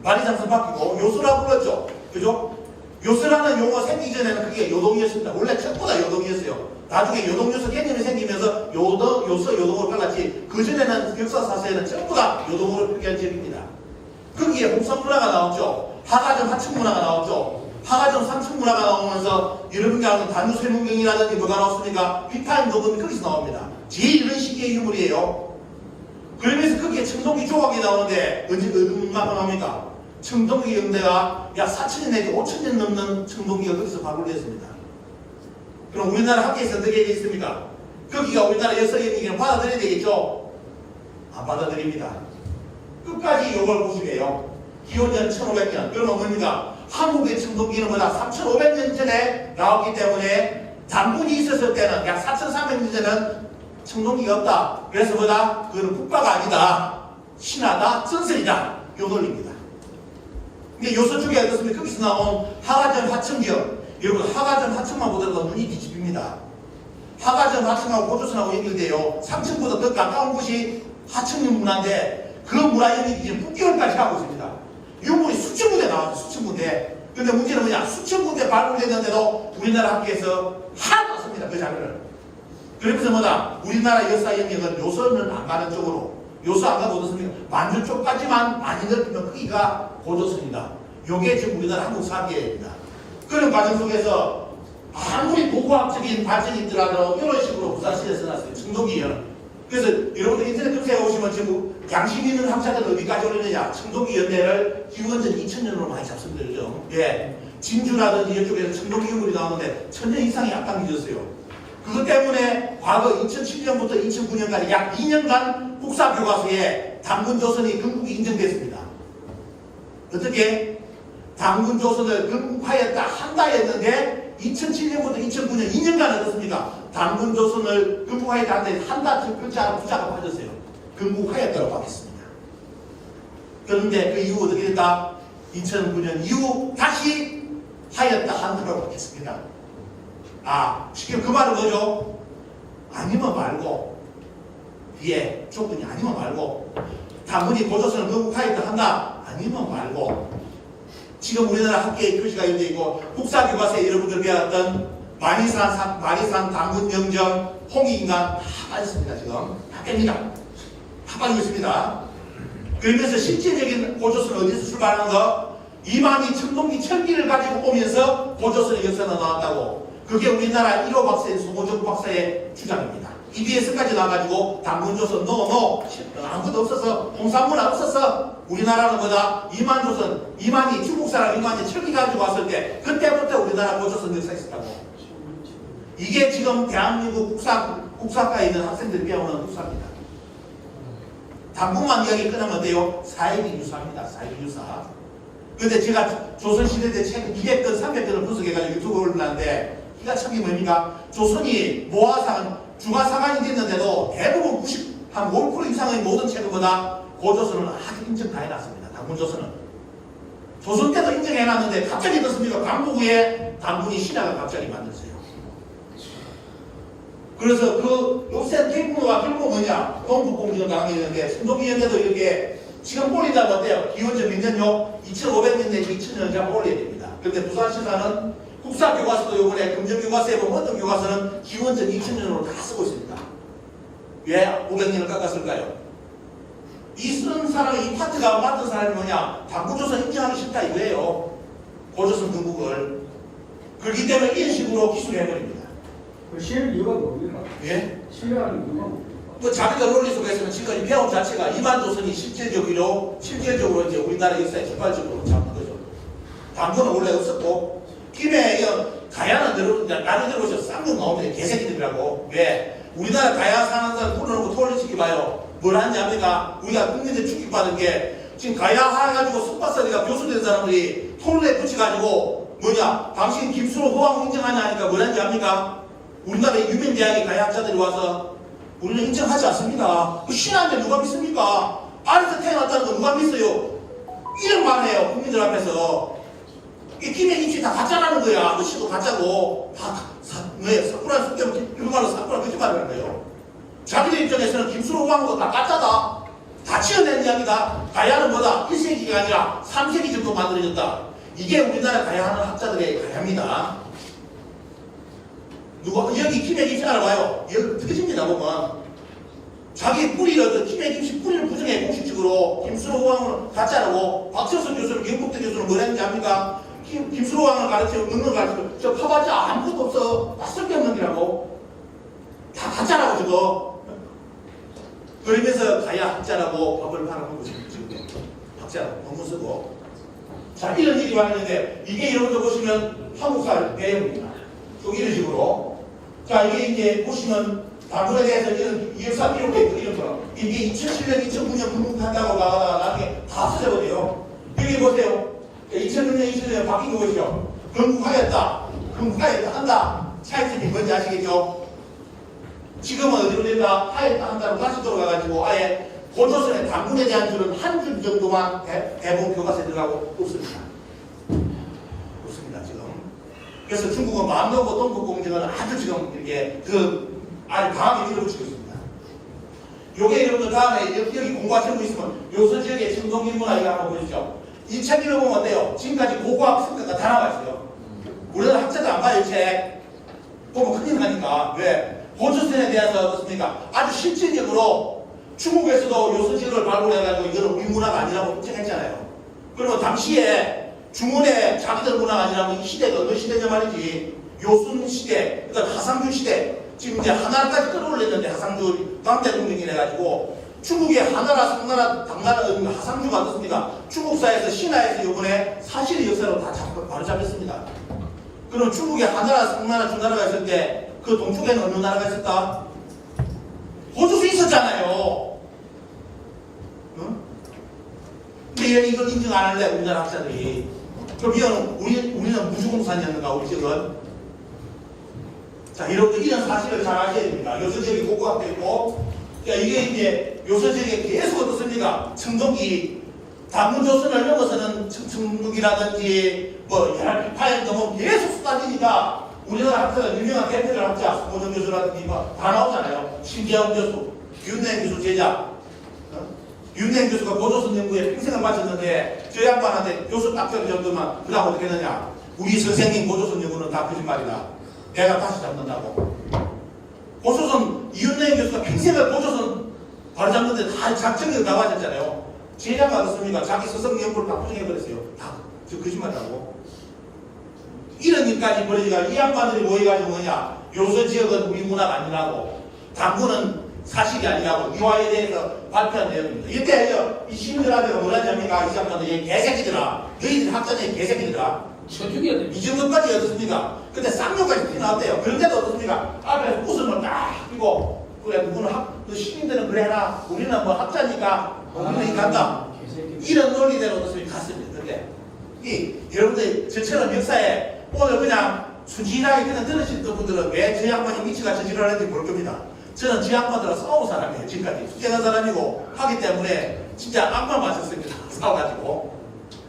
만리장성 바뀌고 요소라고 불렀죠. 그죠? 요소라는 용어 생기기 전에는 그게 요동이었습니다. 원래 전부 다 요동이었어요. 나중에 요동요소 개념이 생기면서 요소, 요동으로 갈랐지. 그전에는 역사사서에는 전부 다 요동으로 표기한 지역입니다. 거기에 홍산문화가 나오죠. 하가점 하층문화가 나오죠. 하가점 삼층문화가 나오면서 여러분이 아는 단유설문경이라든지 뭐가 나왔습니까? 비타임 녹음이 거기서 나옵니다. 제일 이런 시기의 유물이에요. 그러면서 거기에 청동기 조각이 나오는데 얼마큼 나옵니까? 청동기 영대가 약 4,000년 내지 5,000년 넘는 청동기가 거기서 발굴됐습니다. 그럼 우리나라 학계에서 어떻게 되어 있습니까? 거기가 우리나라 역사 영역을 받아들여야 되겠죠? 안 받아들입니다. 끝까지 이걸 보시게요. 기원전 1500년. 그러면 뭡니까? 한국의 청동기는 뭐다? 3500년 전에 나왔기 때문에 단군이 있었을 때는 약 4300년 전에는 청동기가 없다. 그래서 뭐다? 그거는 국가가 아니다. 신화다. 전설이다. 요 논리입니다. 근데 요소 쪽에 어떻습니까? 거기서 나온 하가점 하층지역. 여러분 하가점 하층만 보더라도 눈이 뒤집힙니다. 하가점 하층하고 고조선하고 연결돼요. 3층보다 더 가까운 곳이 하층 문화인데 그 문화 영역이 지금 6개월까지 가고 있습니다. 유물이 수천 군데 나왔어요. 수천 군데. 근데 문제는 뭐냐? 수천 군데 발굴됐는데도 우리나라 학계에서 하나도 없습니다. 그 자료를. 그러면서 뭐다? 우리나라 역사 영역은 요소는 안 가는 쪽으로, 요소 안 가고 어떻습니까? 만주 쪽까지만 많이 넓히면 크기가 고조선이다. 요게 지금 우리나라 한국 사계입니다. 그런 과정 속에서 아무리 도구학적인 발전이 있더라도 이런 식으로 부산시대에 써놨어요. 청동기연. 그래서 여러분들 인터넷 검색해 보시면 지금 양심 있는 학자들은 어디까지 올리느냐? 청동기 연대를 기원전 2000년으로 많이 잡습니다. 그죠? 예. 진주라든지 이쪽에서 청동기 유물이 나오는데 1000년 이상이 앞당겨졌어요. 그것 때문에 과거 2007년부터 2009년까지 약 2년간 국사교과서에 당군조선이 건국이 인정됐습니다. 어떻게? 당군조선을 건국하였다 한다 했는데 2007년부터 2009년 2년간 어떻습니까? 당군조선을 건국하였다 한다 글자가 부자가 빠졌어요. 건국하였다고 하겠습니다. 그런데 그 이후 어떻게 됐다? 2009년 이후 다시 하였다 한다고 하겠습니다. 지금 그 말은 뭐죠? 아니면 말고, 뒤에 조건이 아니면 말고, 당군이 고조선을 건국하였다 한다 아니면 말고, 지금 우리나라 학계의 표시가 이렇게 있고 국사교과서에 여러분들 배웠던 마리산 당군영정 홍익인간 다 빠졌습니다. 지금 다 뺍니다. 다 빠지고 있습니다. 그러면서 실제적인 고조선은 어디서 출발하는 거? 이만희 청동기 철기를 가지고 오면서 고조선의 역사가 나왔다고. 그게 우리나라 1호 박사인 송호정 박사의 주장입니다. EBS까지 나와가지고 당군조선 노 아무것도 없어서 홍산문화 없었어. 우리나라는 뭐다? 이만희 중국 사람 이만희 철기 가지고 왔을 때 그때부터 우리나라 고조선 역사가 있었다고. 이게 지금 대한민국 국사과에 있는 학생들이 배우는 국사입니다. 당분만 이야기 끝나면 어때요? 사회비 유사입니다. 사회비 유사. 근데 제가 조선시대 때 책 200권 300권을 분석해가지고 유튜브에 올렸는데 이가 참이 뭡니까? 조선이 모아상 중화사관이 됐는데도 대부분 5% 이상의 모든 책보다 고조선은 아주 인정 다 해놨습니다. 당군조선은. 조선 때도 인정해놨는데 갑자기 어떻습니까? 광복후에 당군이 신화가 갑자기 만들었어요. 그래서 그 요새 대부가 결국 뭐냐? 동북공주가 당했는데 청동기연대도 이렇게 지금 올린다고 어때요? 기원전 몇 년요? 2500년 내지 2000년 잡아 올려야 됩니다. 그런데 부산시사는 국사교과서도 요번에 금정교과서에 보면 어떤 교과서는 기원전 2000년으로 다 쓰고 있습니다. 왜 500년을 깎았을까요? 이 쓰는 사람이 이 파트가 맡은 사람이 뭐냐? 당군조선 인정하기 싫다 이거예요. 고조선 건국을. 그렇기 때문에 이런 식으로 기술해버립니다. 싫은 이유가 뭡니까? 예? 싫어하는 이유가 뭡니까? 뭐 자기가 논리 속에서는 지금까지 배운 자체가 이만조선이 실질적으로 이제 우리나라 역사에 적발적으로 잡는 거죠. 당군은 원래 없었고 김해 가야는 나름대로 보셔서 쌍둥 나오면 개새끼들이라고. 왜? 우리나라 가야 사는 사람 풀어놓고 토를 시켜봐요. 뭘 하는지 압니까? 우리가 국민들 축복받은 게 지금 가야 해가지고 석박사리가 교수된 사람들이 토론에 붙여가지고 뭐냐? 당신 김수로 호황 인정하냐 하니까 뭘 하는지 압니까? 우리나라의 유명 대학의 가야 학자들이 와서 우리는 인정하지 않습니다. 그 신한데 누가 믿습니까? 아래서 태어났다는 거 누가 믿어요? 이런 말 해요. 국민들 앞에서. 이 김해 입시 다 가짜라는 거야. 그 시도 가짜고. 사쿠라 숙제면 일본말로 사쿠라 거짓말을 하는 거예요. 자기들 입장에서는 김수로 호황도 다 가짜다. 다 지어낸 이야기다. 가야는 뭐다? 1세기가 아니라 3세기 정도 만들어졌다. 이게 우리나라 가야하는 학자들의 가야입니다. 여기 김해 입시나라 봐요. 여기 터집니다 보면. 자기 뿌리를, 김해 입시 뿌리를 부정해 공식적으로 김수로 호황을 가짜라고. 박철선 교수는 경북대 교수는 뭘 했는지 압니까? 김수로 왕을 가르치고 능을 가르치고 저 파봤자 아무것도 없어. 다 쓸데없는 기라고. 다 가짜라고 저거. 그러면서 가야 학자라고 법을 팔아먹고 지금 학자라고 논문 쓰고. 자, 이런 일이 왔는데 이게 여러분들 보시면 한국사 배경입니다. 또 이런 식으로. 자, 이게 이제 보시면 당군에 대해서 이런 역사 기록에 이런 거. 이게 2007년, 2009년 건국한다고 나중에 다 쓰여버려요. 여기 보세요. 2006년, 2000년에 바뀐 거 보시죠. 건국하였다 한다. 차이점이 뭔지 아시겠죠? 지금은 어디로 된다? 하였다 한다로 다시 돌아가가지고 아예 고조선의 당군에 대한 줄은 한 줄 정도만 대본 교과서에 들어가고 없습니다. 없습니다, 지금. 그래서 중국은 마음먹고 동북공정은 아주 지금 이렇게 아주 강하게 밀어붙이고 있습니다. 요게 여러분들 다음에 여기 공부하시고 있으면 요선 지역의 청동기 문화 이거 한번 보시죠. 이 책 읽어보면 어때요? 지금까지 고고학 성과가 다 나와 있어요. 우리는 학자도 안 봐요, 이 책. 보면 큰일 나니까. 왜? 호주선에 대해서 어떻습니까? 아주 실질적으로 중국에서도 요선지를 발굴해가지고 이거는 우리 문화가 아니라고 인정했잖아요. 그리고 당시에 중원의 자기들 문화가 아니라면 이 시대가 어떤 시대냐 말이지. 요순 시대, 그다음 하상주 시대. 지금 이제 하나라까지 끌어올렸는데 하상주 당대통령이 해가지고 중국의 하나라, 상나라, 당나라, 하상주가 어떻습니까? 중국사에서 신화에서 이번에 사실의 역사로 다 바로 잡혔습니다. 그럼 중국의 하나라, 상나라, 중나라가 있을 때 그 동쪽에는 어느 나라가 있었다? 호주도 있었잖아요. 응? 근데 이걸 인정 안 할래, 우리나라 학자들이. 그럼 이거는 우리는 무주공산이었는가, 우리 지역은? 자, 이런 사실을 잘 아셔야 됩니다. 요서지역이 고고학도 있고, 자, 이게 이제 요서지역에 계속 어떻습니까? 청동기, 단문조선을 넘어서는 청동기라든지, 뭐, 여러 비파에 넘어 계속 쏟아지니까, 우리나라 학자가 유명한 대표를 학자, 소정 교수라든지 다 나오잖아요. 신재영 교수, 윤행 교수 제자. 윤행 교수가 고조선 연구에 평생을 바쳤는데 저 양반한테 교수 딱될 정도만 그 다음 어떻게 했느냐. 우리 선생님 고조선 연구는 다 거짓말이다. 내가 다시 잡는다고. 고조선 이윤행 교수가 평생을 고조선 바로 잡는데 다 작정이 나와졌잖아요. 제자가 어떻습니까? 자기 스승 연구를 다 부정해버렸어요. 다 저 거짓말이라고. 이런 일까지 벌어지가 이 양반들이 모여가지고 뭐냐. 요서 지역은 우리 문화가 아니라고. 당구는 사실이 아니라고 이화에 대해서 발표한 내용입니다. 이때 이 시민들한테 뭐라 하냐니까 이 양반들 이 개새끼들아. 너희들 학자들이 개새끼들아. 쳐죽여야 돼. 이 정도까지 어떻습니까? 근데 쌍욕까지 피나왔대요. 그런데도 어떻습니까? 앞에서 웃음을 딱 끼고 그래 누구는 너 시민들은 그래라. 우리는 뭐 학자니까 우리는 이 간다. 이런 논리대로 어떻습니까? 갔습니다. 근데 여러분들 저처럼 역사에 오늘 그냥 순진하게 그냥 들으시던 분들은 왜 저 양반이 미치가 저지를 하는지 모를 겁니다. 저는 저 양반들하고 싸운 사람이에요. 지금까지 숙제한 사람이고 하기 때문에 진짜 악마 맞았습니다. 싸워가지고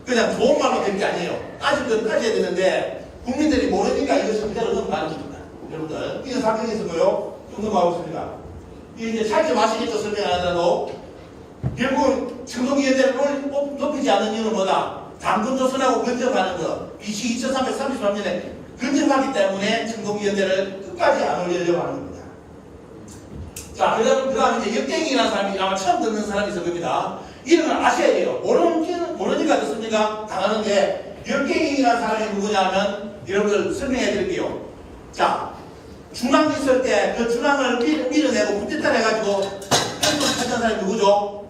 그냥 좋은 말로 된 게 아니에요. 따질 건 따져야 되는데 국민들이 모르니까 이거 절대로 넘어가는 겁니다. 여러분들 이런 사건이 있었고요. 좀 넘어가고 있습니다. 이제 차이점 아시겠죠? 설명 안 하더라도 결국 청동기연대를 높이지 않는 이유는 뭐다? 당근조선하고 근접하는 거 BC 2333년에 근접하기 때문에 청동기연대를 끝까지 안 올리려고 하는 겁니다. 자, 그 다음에 이제 역갱이라는 사람이 아마 처음 듣는 사람이 있을 겁니다. 이런 걸 아셔야 돼요. 모르니까 듣습니까? 당하는데 역갱이라는 사람이 누구냐 하면 여러분들 설명해 드릴게요. 자, 중앙 있을 때 그 중앙을 밀어내고 붙였다 해가지고 펜을 찾은 사람이 누구죠?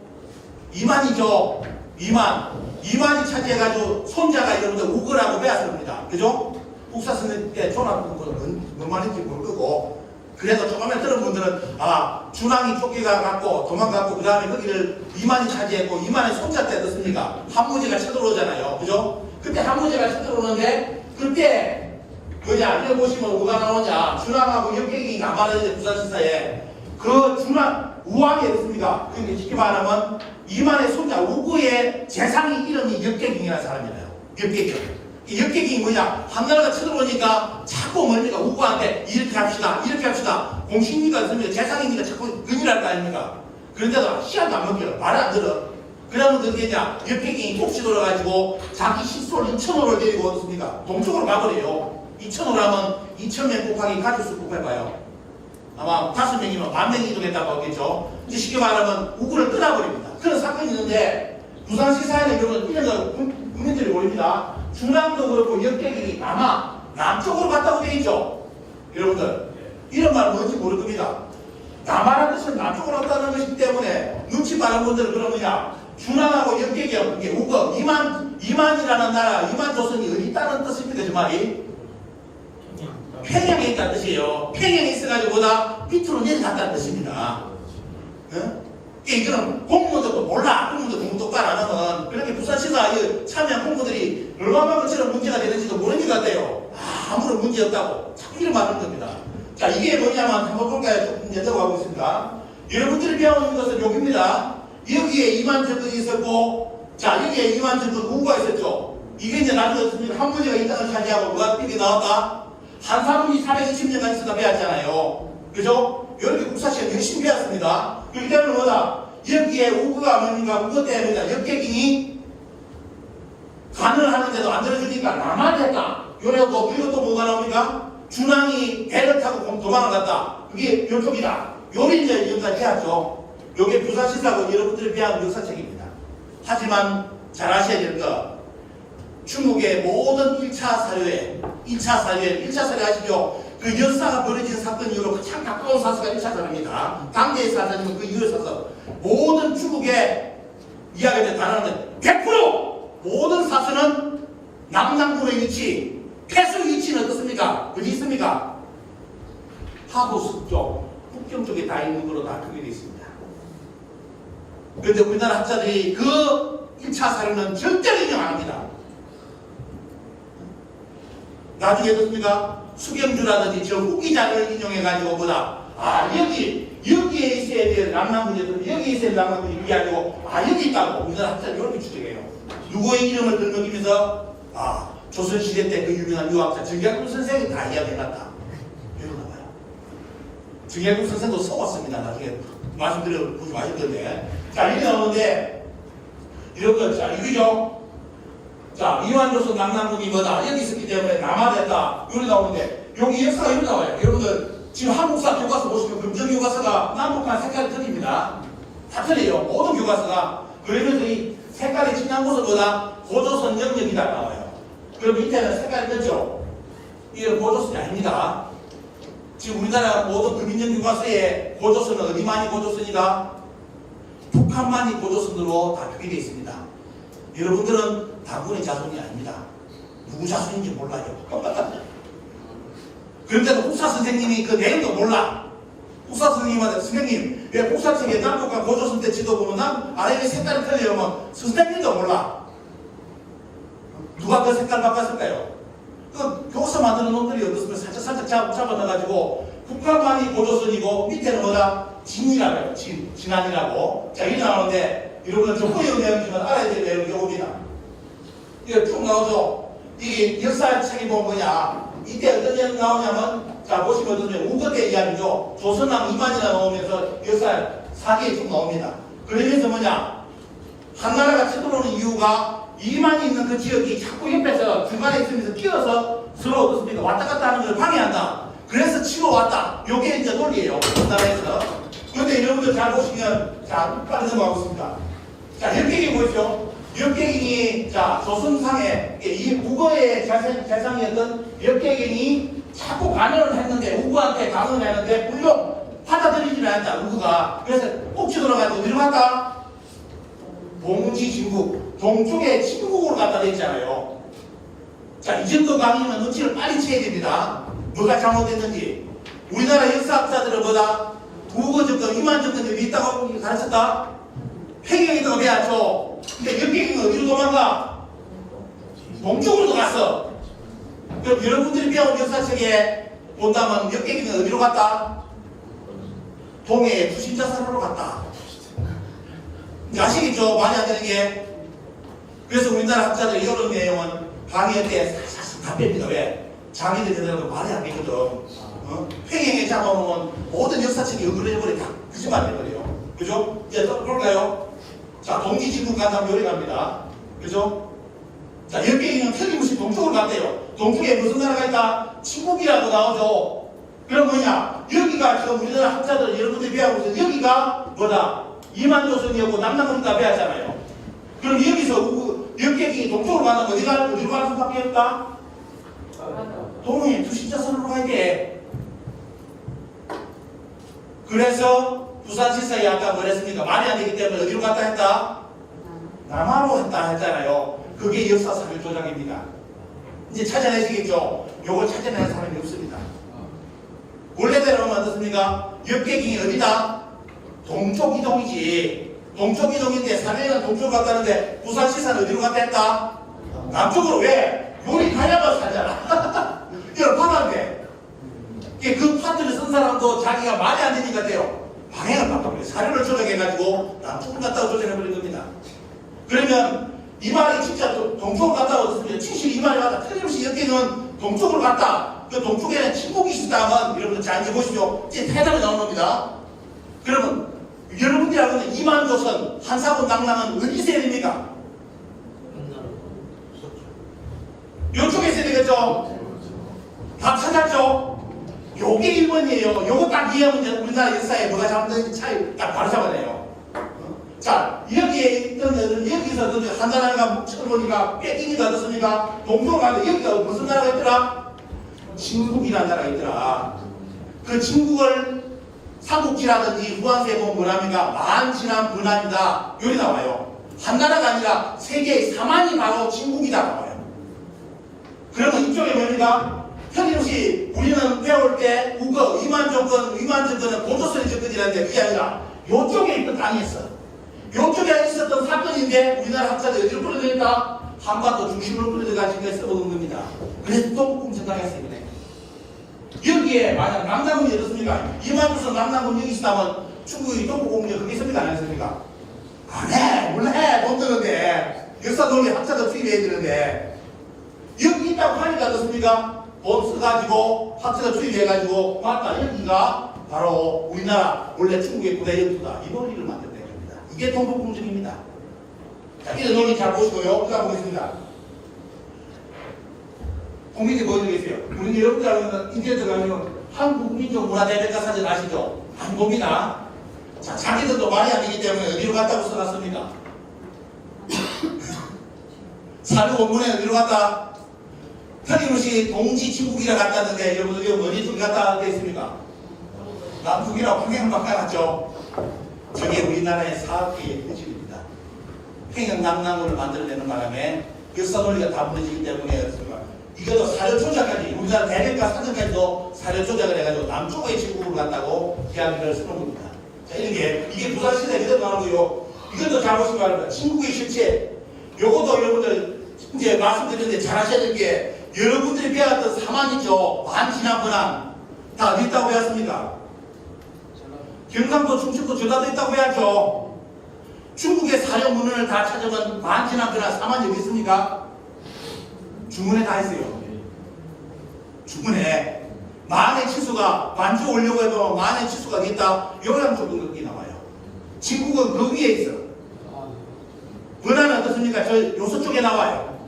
이만이죠. 이만이 차지해가지고 손자가 여러분들 우거라고 배웠습니다. 그죠? 국사 쓰는 때 종합 뭔 말인지 모를 거고 그래서 조금만 들은 분들은 준왕이 쫓기가 갔고 도망갔고 그 다음에 거기를 이만이 차지했고 이만의 손자 때 어떻습니까? 한무제가 쳐들어오잖아요. 그죠? 그때 한무제가 쳐들어오는데 그때 뭐냐 이거 보시면 뭐가 나오냐 준왕하고 역경이 남아있는데 부산시사에 그 준왕 우왕이 어떻습니까? 그러니까 쉽게 말하면 이만의 손자 우구의 재상이 이름이 역객경이라는 사람이에요. 역객경. 이 역객경이 뭐냐? 한나라가 쳐들어오니까 자꾸 뭡니까? 우구한테 이렇게 합시다. 공신이가 있으면 재상이니까 자꾸 근이랄 거 아닙니까? 그런데도 시간도 안 먹혀요. 말을 안 들어. 그러면 어떻게 되냐? 역객경이 톡시 돌아가지고 자기 식솔 2,000호를 데리고 어떻습니까? 동쪽으로 가버려요. 2,000호를 하면 2,000명 곱하기 가족수 곱해봐요. 아마 5명이면 10,000명이 이동했다고 하겠죠. 이제 쉽게 말하면 우구를 끊어버립니다. 그런 사건이 있는데 부산시사에는 경우는 이런 거 국민들이 모릅니다. 중랑도 그렇고 역대경이 아마 남쪽으로 갔다고 되어 있죠. 여러분들 이런 말은 뭔지 모를 겁니다. 남하라는 뜻은 남쪽으로 갔다는 것이기 때문에 눈치 빠른 분들은 그런 거냐 중랑하고 역대경 이게 우거 이만이라는 나라 이만 조선이 어디 있다는 뜻입니까? 저 말이 평양에 있다는 뜻이에요. 평양에 있어가지고 보다 밑으로 내려갔다는 뜻입니다. 이거는 공무원들도 몰라. 공무원들 공부 똑바로 안 하면 그렇게 부산시사 참여한 공무원들이 얼마만큼처럼 문제가 되는지도 모르는 것 같아요. 아무런 문제 없다고 자꾸 이런 말을 하는 겁니다. 자, 이게 뭐냐면 한번 볼까요? 조금 여쭤보고 있습니다. 여러분들이 배우는 것은 여기입니다. 여기에 이만정권이 있었고 자 여기에 이만정권 우가 있었죠. 이게 이제 나중에 어떻습니까? 한 문제가 이 땅을 차지하고 뭐가 이게 나왔다? 한사문이 420년간 있었다 배웠잖아요. 그죠? 이렇게 국사시간 열심히 배웠습니다. 그렇기 때문에 뭐다? 여기에 우구가 뭡니까? 우구 때문에 역객경이 간을 하는데도 안 들어주니까 남한했다. 요래고 그리고 또 뭐가 나옵니까? 준왕이 배를 타고 도망을 갔다. 그게 별쪽이다. 요리 이제 여기까지 해야죠. 요게 부사시사고 여러분들이 배운 역사책입니다. 하지만 잘 아셔야 될 거, 중국의 모든 1차 사료에 아시죠? 그 역사가 벌어진 사건 이후로 가장 가까운 사서가 1차 사료입니다. 당대의 사서는 그 이후의 사서. 모든 중국의 이야기를 다루는데 100% 모든 사서는 남남군의 위치, 패수 위치는 어떻습니까? 어디 있습니까? 하구 서쪽, 북경 쪽에 다 있는 걸로 다 크게 되어 있습니다. 그런데 우리나라 학자들이 그 1차 사료는 절대로 인정 안 합니다. 나중에 어떻습니까? 수경주라든지 저 후기자를 인용해가지고 보다 여기에 있어야 될 남남군이 여기에 있어야 될 남남군이 이게 아니고 여기 있다고 우리나라 학자들이 이렇게 추정해요. 누구의 이름을 들먹이면서 조선시대 때 그 유명한 유학자 정약군 선생이 다 이야기해놨다. 이러고 나와요. 정약군 선생도 속았습니다. 나중에 말씀드려보지 마실 건데. 자, 이렇게 나오는데, 이런 거, 자, 이거죠? 자, 이완조선 남남군이 뭐다? 여기 있었기 때문에 남하됐다. 이렇게 나오는데, 여기 역사가 이렇게 나와요. 여러분들, 지금 한국사 교과서 보시면 금정 교과서가 남북한 색깔이 틀립니다. 다 틀려요. 모든 교과서가. 그러면서 이 색깔이 진한 곳은 뭐다? 고조선 영역이다 나와요. 그럼 밑에는 색깔이 넣죠? 이게 고조선이 아닙니다. 지금 우리나라 모든 금인정 교과서에 고조선은 어디만이 고조선이다? 북한만이 고조선으로 다 표기되어 있습니다. 여러분들은 당군의 자손이 아닙니다. 누구 자손인지 몰라요. 그런데도 국사 선생님이 그 내용도 몰라. 국사 선생님한테 선생님 왜 국사책에 남북한 고조선 때 지도 보면 아래에 색깔이 틀려요. 뭐 선생님도 몰라. 누가 그 색깔 바꿨을까요? 그 교과서 만드는 놈들이 어떻습니까? 살짝 잡아놔가지고 북한만이 고조선이고 밑에는 뭐다? 진이라고 해요. 진안이라고. 자, 이렇게 나오는데 여러분은 저 허용 내용이지만 알아야 될 내용이 옵니다. 이거 쭉 나오죠? 이게 역사책이 보면 뭐냐? 이때 어떤 내용 나오냐면 자, 보시면 어떠세요? 우거 때 이야기죠. 조선왕 이만이나 나오면서 역사 사기에 쭉 나옵니다. 그러면서 뭐냐? 한나라가 쳐들어오는 이유가 이만이 있는 그 지역이 자꾸 옆에서 중간에 있으면서 끼어서 서로 어떻습니까? 왔다 갔다 하는 걸 방해한다. 그래서 치러 왔다. 요게 이제 논리예요. 우리나라에서. 그런데 여러분들 잘 보시면, 자, 빨리 넘어가겠습니다. 자, 역객이 보이죠? 역객이, 자, 조선상에, 이 우거의 재상이었던 역객이 자꾸 간언을 했는데, 우거한테 간언을 했는데, 물론 받아들이지는 않았다, 우거가. 그래서 꼭지 돌아가지고 어디로 갔다? 동지 진국, 동쪽에 진국으로 갖다 댔잖아요. 자, 이 정도 강의면 눈치를 빨리 채야 됩니다. 뭐가 잘못됐는지. 우리나라 역사학자들은 뭐다? 우거 정권, 이만 정권이 어디 있다고 가르쳤다? 폐경에 있다고 배웠죠. 근데 역객은 어디로 도망가? 동쪽으로 갔어. 그럼 여러분들이 배운 역사책에 본다면 역객은 어디로 갔다? 동해의 부신자산으로 갔다. 아시겠죠? 말이 안 되는 게. 그래서 우리나라 학자들이 이런 내용은 강의 때 사실 다 뺍니다. 왜? 자기들 제대로 말이 안 되거든. 팽행에 잡아놓으면 모든 역사책이 어그러져버려 다 거짓말 돼버려요. 그죠? 이제 또 볼까요? 자, 동지진국 간다면 요리 갑니다. 그죠? 자, 역객이는 틀림없이 동쪽으로 갔대요. 동쪽에 무슨 나라가 있다? 친국이라고 나오죠. 그럼 뭐냐? 여기가 지금 우리나라 학자들 여러분들이 배우고 있어요. 여기가 뭐다? 이만조선이었고 남남군이다 배웠잖아요. 그럼 여기서 역객이 동쪽으로 간다면 어디로 가는 수밖에 없다? 동해 두신자선으로 가야 돼. 그래서 부산시사에 아까 뭐랬습니까? 말이 안 되기 때문에 어디로 갔다 했다? 남하로 했다 했잖아요. 그게 역사사료 조작입니다. 이제 찾아내시겠죠? 요걸 찾아내는 사람이 없습니다. 원래대로 하면 어떻습니까? 역객이 어디다? 동쪽 이동이지. 동쪽 이동인데 사내는 동쪽으로 갔다는데 부산시사는 어디로 갔다 했다? 남쪽으로. 왜? 요리 가야만 살잖아. 이걸 받았네. 그 파트를 쓴 사람도 자기가 말이 안 되니까 돼요. 방향을 바꿔버려요. 사료를 조작해가지고 남쪽으로 갔다고 조작해버린 겁니다. 그러면 이 말이 진짜 동쪽으로 갔다고 했으면 72 말이 맞다. 틀림없이 역객은 동쪽으로 갔다. 그 동쪽에는 친국이 있었다면 여러분들 자 이제 보십시오. 이제 대답이 나오는 겁니다. 그러면 여러분들이 알고 있는 이만조선 한사군 낙랑은 어디서 됩니까? 됐죠? 다 찾았죠? 요게 1번이에요. 요거 딱 이해하면 이제 우리나라 역사에 뭐가 잘못된지 차이 딱 바로 잡아내요. 자, 여기에 있던 애들, 여기서 한 나라가 쳐보니까 뺏기니까 어떻습니까? 동서가 여기가 무슨 나라가 있더라? 진국이라는 나라가 있더라. 그 진국을 삼국지라든지 후한세에 보면 뭐랍니까? 만진한 번안이다. 여기 나와요. 한 나라가 아니라 세계의 4만이 바로 진국이다 나와요. 그러면 이쪽에 뭡니까? 현임시 우리는 배울 때 국어, 위만정권은 고조선의 정권이라는데 그게 아니라 요쪽에 있던 땅이었어. 요쪽에 있었던 사건인데 우리나라 학자들이 어디로 끌어들였다? 한반도 중심으로 끌어들여가지고 써먹은 겁니다. 그래서 똥꿈 생각했어요. 이번에. 여기에 만약 남남군이 어떻습니까? 이만두선 남남군 여기 있다면 중국이 동부공격 그게 있습니까? 안 했습니까? 안 해! 몰래 돈 드는데 역사 논리 학자들 투입해야 되는데 여기 있다고 하니까 어떻습니까? 돈 써가지고 학자들 투입해가지고 맞다 여기가 바로 우리나라 원래 중국의古代 영토다 이 논리를 만들어낸 겁니다. 이게 동북공정입니다. 자, 이런 논리 잘 보시고요. 그 다음 보겠습니다. 공민이 보여드리겠어요. 우리 여러분들 인터넷에 가면 한국민족문화대백과 사진 아시죠? 안 봅니다. 자, 자기들도 말이 안 되기 때문에 어디로 갔다고 써놨습니까? 사료 원문에 어디로 갔다? 틀림없이 동지 친국이라 갔다는데 여러분들이 어디 갔다 되겠습니까? 남북이라고 평행을 바꿔놨죠. 저게 우리나라의 사학계의 표질입니다. 평행 남남을 만들어내는 바람에 역사 논리가 다 무너지기 때문에 이것도 사료 조작까지 우리나라 대백과 사전까지도 사료 조작을 해가지고 남쪽의 친국으로 갔다고 이야기를 쓰는 겁니다. 자, 이게 부산시대 그대로 나오고요. 이것도 잘 보시기 바랍니다. 친국의 실체. 요것도 여러분들 이제 말씀드렸는데 잘 하셔야 될 게 여러분들이 배웠던 사만이죠. 만진한 번안 다 어디 있다고 배웠습니까? 경상도, 충청도, 전라도 있다고 배웠죠. 중국의 사료 문헌을 다 찾으면 만진한 번안 사만이 어디 있습니까? 주문에 다 있어요. 주문에 만의 치수가 반주 올려고 해도 만의 치수가 어디 있다? 요양 좁은 것이 나와요. 진국은 그 위에 있어. 번안은 어떻습니까? 저 요서 쪽에 나와요.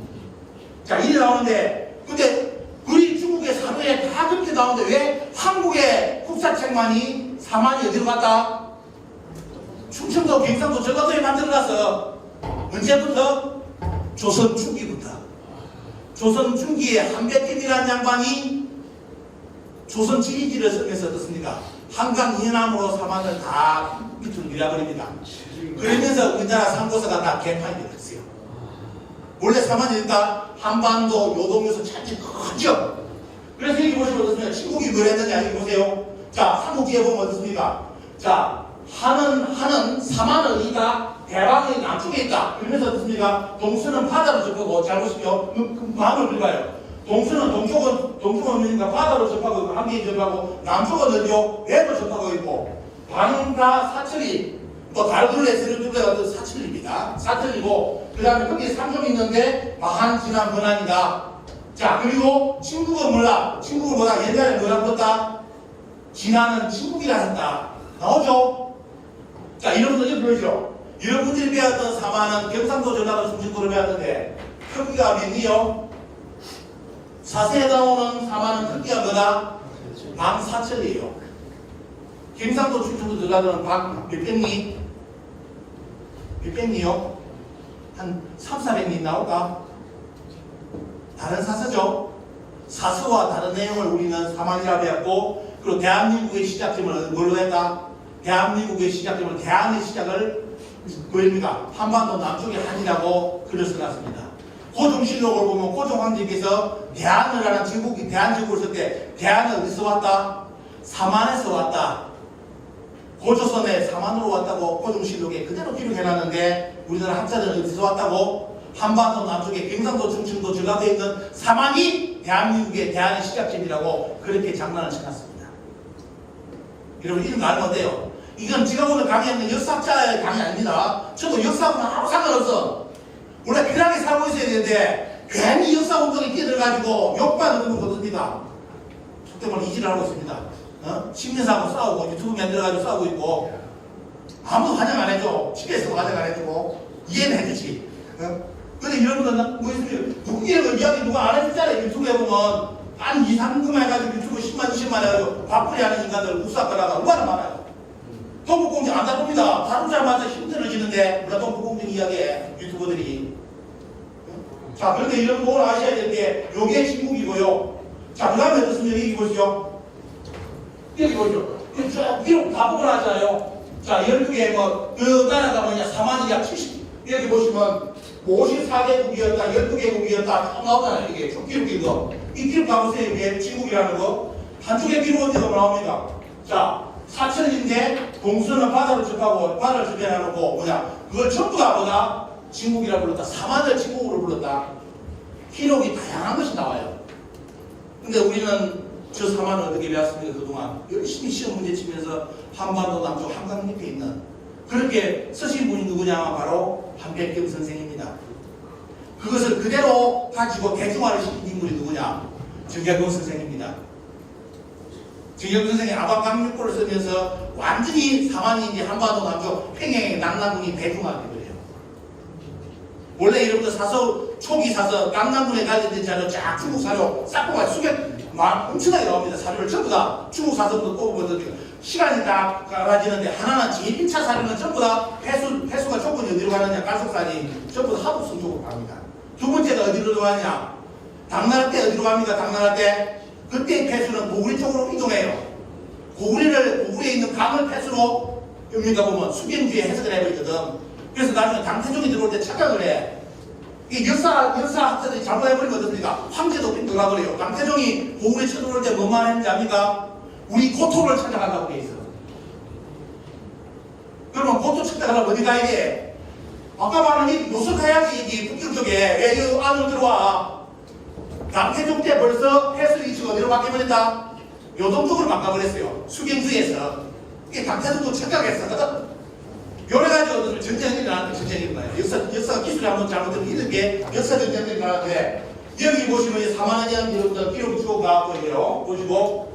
자, 이래 나오는데 근데 우리 중국의 사료에 다 그렇게 나오는데 왜 한국의 국사책만이 사만이 어디로 갔다? 충청도, 경상도, 전라도에 만들어놨어. 언제부터? 조선 중기부터. 조선 중기에 한백김이라는 양반이 조선 지리지를 쓰면서 어떻습니까? 한강 이남으로 사만을 다 밑으로 밀어버립니다. 그러면서 우리나라 상고서가 다 개판이 됐어요. 원래 사만이 있다 한반도 요동요소 자체 크죠. 그래서 여기 보시면 어떻습니까? 친국이 뭘 했느냐 여기 보세요. 자, 삼국지에 보면 어떻습니까? 자, 하는 사만은 어디다? 대방의 남쪽에 있다. 그러면서 어떻습니까? 동서는 바다로 접하고 잘 보십시오. 그 마음을 긁어요. 동쪽은 어디니까 바다로 접하고 있고 함께 접하고 남쪽은 어디요? 배로 접하고 있고 반은 다 사철이 뭐 다르들레 세르들레 같은 사철입니다. 사철이고 그 다음에 거기에 삼종이 있는데 마한 진한 번안이다. 자, 그리고 친국은 몰라. 친국은 뭐다? 옛날에 뭐라 불렀다? 진화는 친국이라 했다. 나오죠? 자, 이런 분들 보이죠? 여러분들이 배웠던 사마는 경상도, 전라도, 충청도로 배웠는데 크기가 몇 리요? 사세에 나오는 사마는 크기가 뭐다? 방사철이에요. 경상도, 충청도, 전라도는 몇백 리? 몇백 리요? 한 300~400리 나올까? 다른 사서죠. 사서와 다른 내용을 우리는 사만이라 배웠고 그리고 대한민국의 시작점을 뭘로 했다? 대한민국의 시작점을 대한의 시작을 보입니다. 한반도 남쪽의 한이라고 글을 써놨습니다. 고종실록을 보면 고종 황제께서 대한을 하는 제국이 대한제국을 쓸 때 대한은 어디서 왔다? 사만에서 왔다. 고조선에 사만으로 왔다고 고종실록에 그대로 기록해놨는데 우리나라 학자들은 어디서 왔다고? 한반도 남쪽에 경상도, 충청도, 전라도에 있는 사만이 대한민국의 대한의 시작점이라고 그렇게 장난을 쳐놨습니다. 여러분 이런 거 알면 어때요? 이건 제가 오늘 강의하는 역사학자의 강의 아닙니다. 저도 역사하고는 아무 상관없어. 원래 편하게 살고 있어야 되는데 괜히 역사운동에 끼어들어가지고 욕받는 건 어떻습니까? 속대말 이질을 하고 있습니다. 식민사하고 싸우고 유튜브 만들어가지고 싸우고 있고 아무도 환영 안 해줘. 집에서도 환영 안 해주고 이해는 해주지. 근데 여러분들 뭐 있으면 누구 이런 이야기 누가 안 해주잖아요. 유튜브에 보면 한 2, 3금만 해가지고 유튜브 10만, 20만 해가지고 밥풀이 하는 인간들 우스악거라가 얼마나 많아요. 동북공정 안 다룹니다. 다루자마자 힘들어지는데 우리가 동북공정 이야기해 유튜버들이. 자, 그런데 여러분 오늘 아셔야 될 게 요게 중국이고요. 자, 그 다음에 어떻습니까? 여기 보시죠. 여기 보시죠. 위로 다 보고 나잖아요. 자, 12개 뭐, 그 나라가 뭐냐, 4만이 약 70. 여기 보시면 54개국이었다, 12개국이었다, 딱 나오잖아요. 이게 쭉 기록인 거. 이 기록 가보세요. 이게 중국이라는 거. 한쪽에 기록은 어디가 나옵니다. 자, 사천인데 동서는 바다로 접하고 바다를 접해놔놓고 뭐냐, 그걸 전부 다 뭐다? 진국이라 불렀다. 4만을 진국으로 불렀다. 기록이 다양한 것이 나와요. 근데 우리는 저 4만을 어떻게 배웠습니까? 그동안 열심히 시험 문제 치면서 한반도 남쪽 한강 밑에 있는 그렇게 쓰신 분이 누구냐? 바로 한백경 선생입니다. 그것을 그대로 가지고 대중화를 시킨 인물이 누구냐? 정약용 선생입니다. 정약용 선생이 아방강육부를 쓰면서 완전히 4만이 이제 한반도 남쪽 평양의 남남군이 대중화되고 그래요. 원래 여러분들 사서 초기 사서 남남군에 관련된 자료 쫙 중국 사료 싹 뽑아 수백 엄청나게 나옵니다. 사료를 전부 다 중국 사서부터 뽑으면 시간이 딱 갈라지는데 하나는 제일 1차 사료는 전부 다 회수가 조건이 어디로 가느냐, 갈속산이 전부 다 하북성 쪽으로 갑니다. 두 번째가 어디로 가냐, 당나라 때 어디로 갑니까? 당나라 때 그때 폐수는 고구리 쪽으로 이동해요. 고구리에 있는 강을 폐수로 여기가 보면 수경주에 해석을 해버리거든. 그래서 나중에 당태종이 들어올 때 착각을 해. 이 역사 학자들이 잘못해버리면 어떻습니까? 황제도 빙돌아버려요. 당태종이 고구리 쳐들어올 때 뭐만 했는지 압니까? 우리 고토를 찾아간다고 돼 있어. 그러면 고토 찾아가려면 어디 가야 돼? 아까 말한 이 요서 가야지, 이 북경 쪽에. 왜 이 안으로 들어와? 당태종 때 벌써 해수 위치가 어디로 바뀌어버렸다? 요동 쪽으로 바꿔버렸어요. 수경주에서. 이게 당태종도 착각했어. 여러가지고 전쟁이 일어나는데 전쟁이 일어나요. 역사 기술이 한번 잘못되면 이런 게 역사 전쟁이 일어나는데, 여기 보시면 4만원이라는 여러분들 기록이 쭉가고요. 보시고.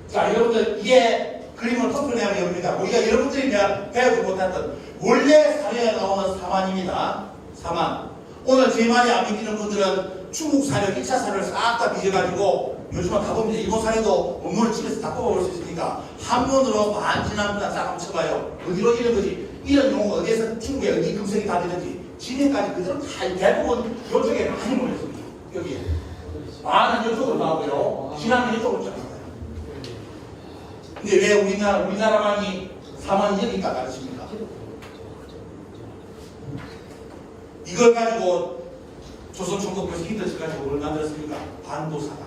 자, 여러분들 이게 그림을 덮어내면 여러분입니다. 우리가 여러분들이 배우지 못했던 원래 사료에 나오는 4만입니다. 4만. 오늘 제 말이 안 믿기는 분들은 중국 사료, 1차 사료를 싹 다 빚어가지고 요즘은 가보면 일본 사료도 원문을 집에서 다 뽑아볼 수 있으니까 한 번으로 만지남부터 싹 한번 쳐봐요. 어디로 이런 거지? 이런 용어 어디에서 중국에 어디 금색이 다 되는지 진행까지 그대로 다 대부분 이쪽에 많이 몰렸습니다. 여기에. 많은 이쪽으로 나오고요. 신앙은 이쪽으로 쫙 나와요. 근데 왜 우리나라만이 4만이 여기가 다르십니까? 이걸 가지고 조선총독부에서 히트를 가지고 뭘 만들었습니까? 반도사관.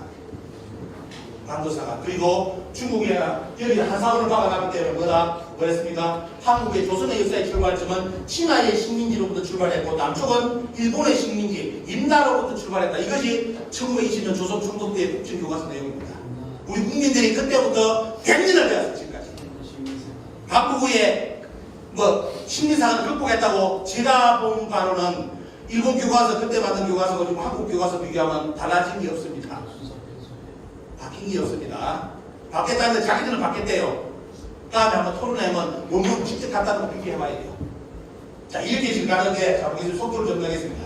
그리고 중국이나 여기 한사원을 막아놨기 때문에 뭐랬습니까? 한국의 조선의 역사의 출발점은 친화의 식민지로부터 출발했고 남쪽은 일본의 식민지, 임나로부터 출발했다. 이것이 1920년 조선총독부의 국정교과서 내용입니다. 우리 국민들이 그때부터 100년을 배웠어요. 지금까지. 박부구의 심리상을 극복했다고 제가 본 바로는 일본 교과서 그때 만든 교과서가 지금 한국 교과서 비교하면 달라진 게 없습니다. 바뀐 게 없습니다. 바뀌었다는데 자기들은 바뀌었대요. 다음에 한번 토론하면 원문 직접 갖다 놓고 비교해봐야 돼요. 자, 이렇게 지금 가는데 자, 여기서 속도를 정리하겠습니다.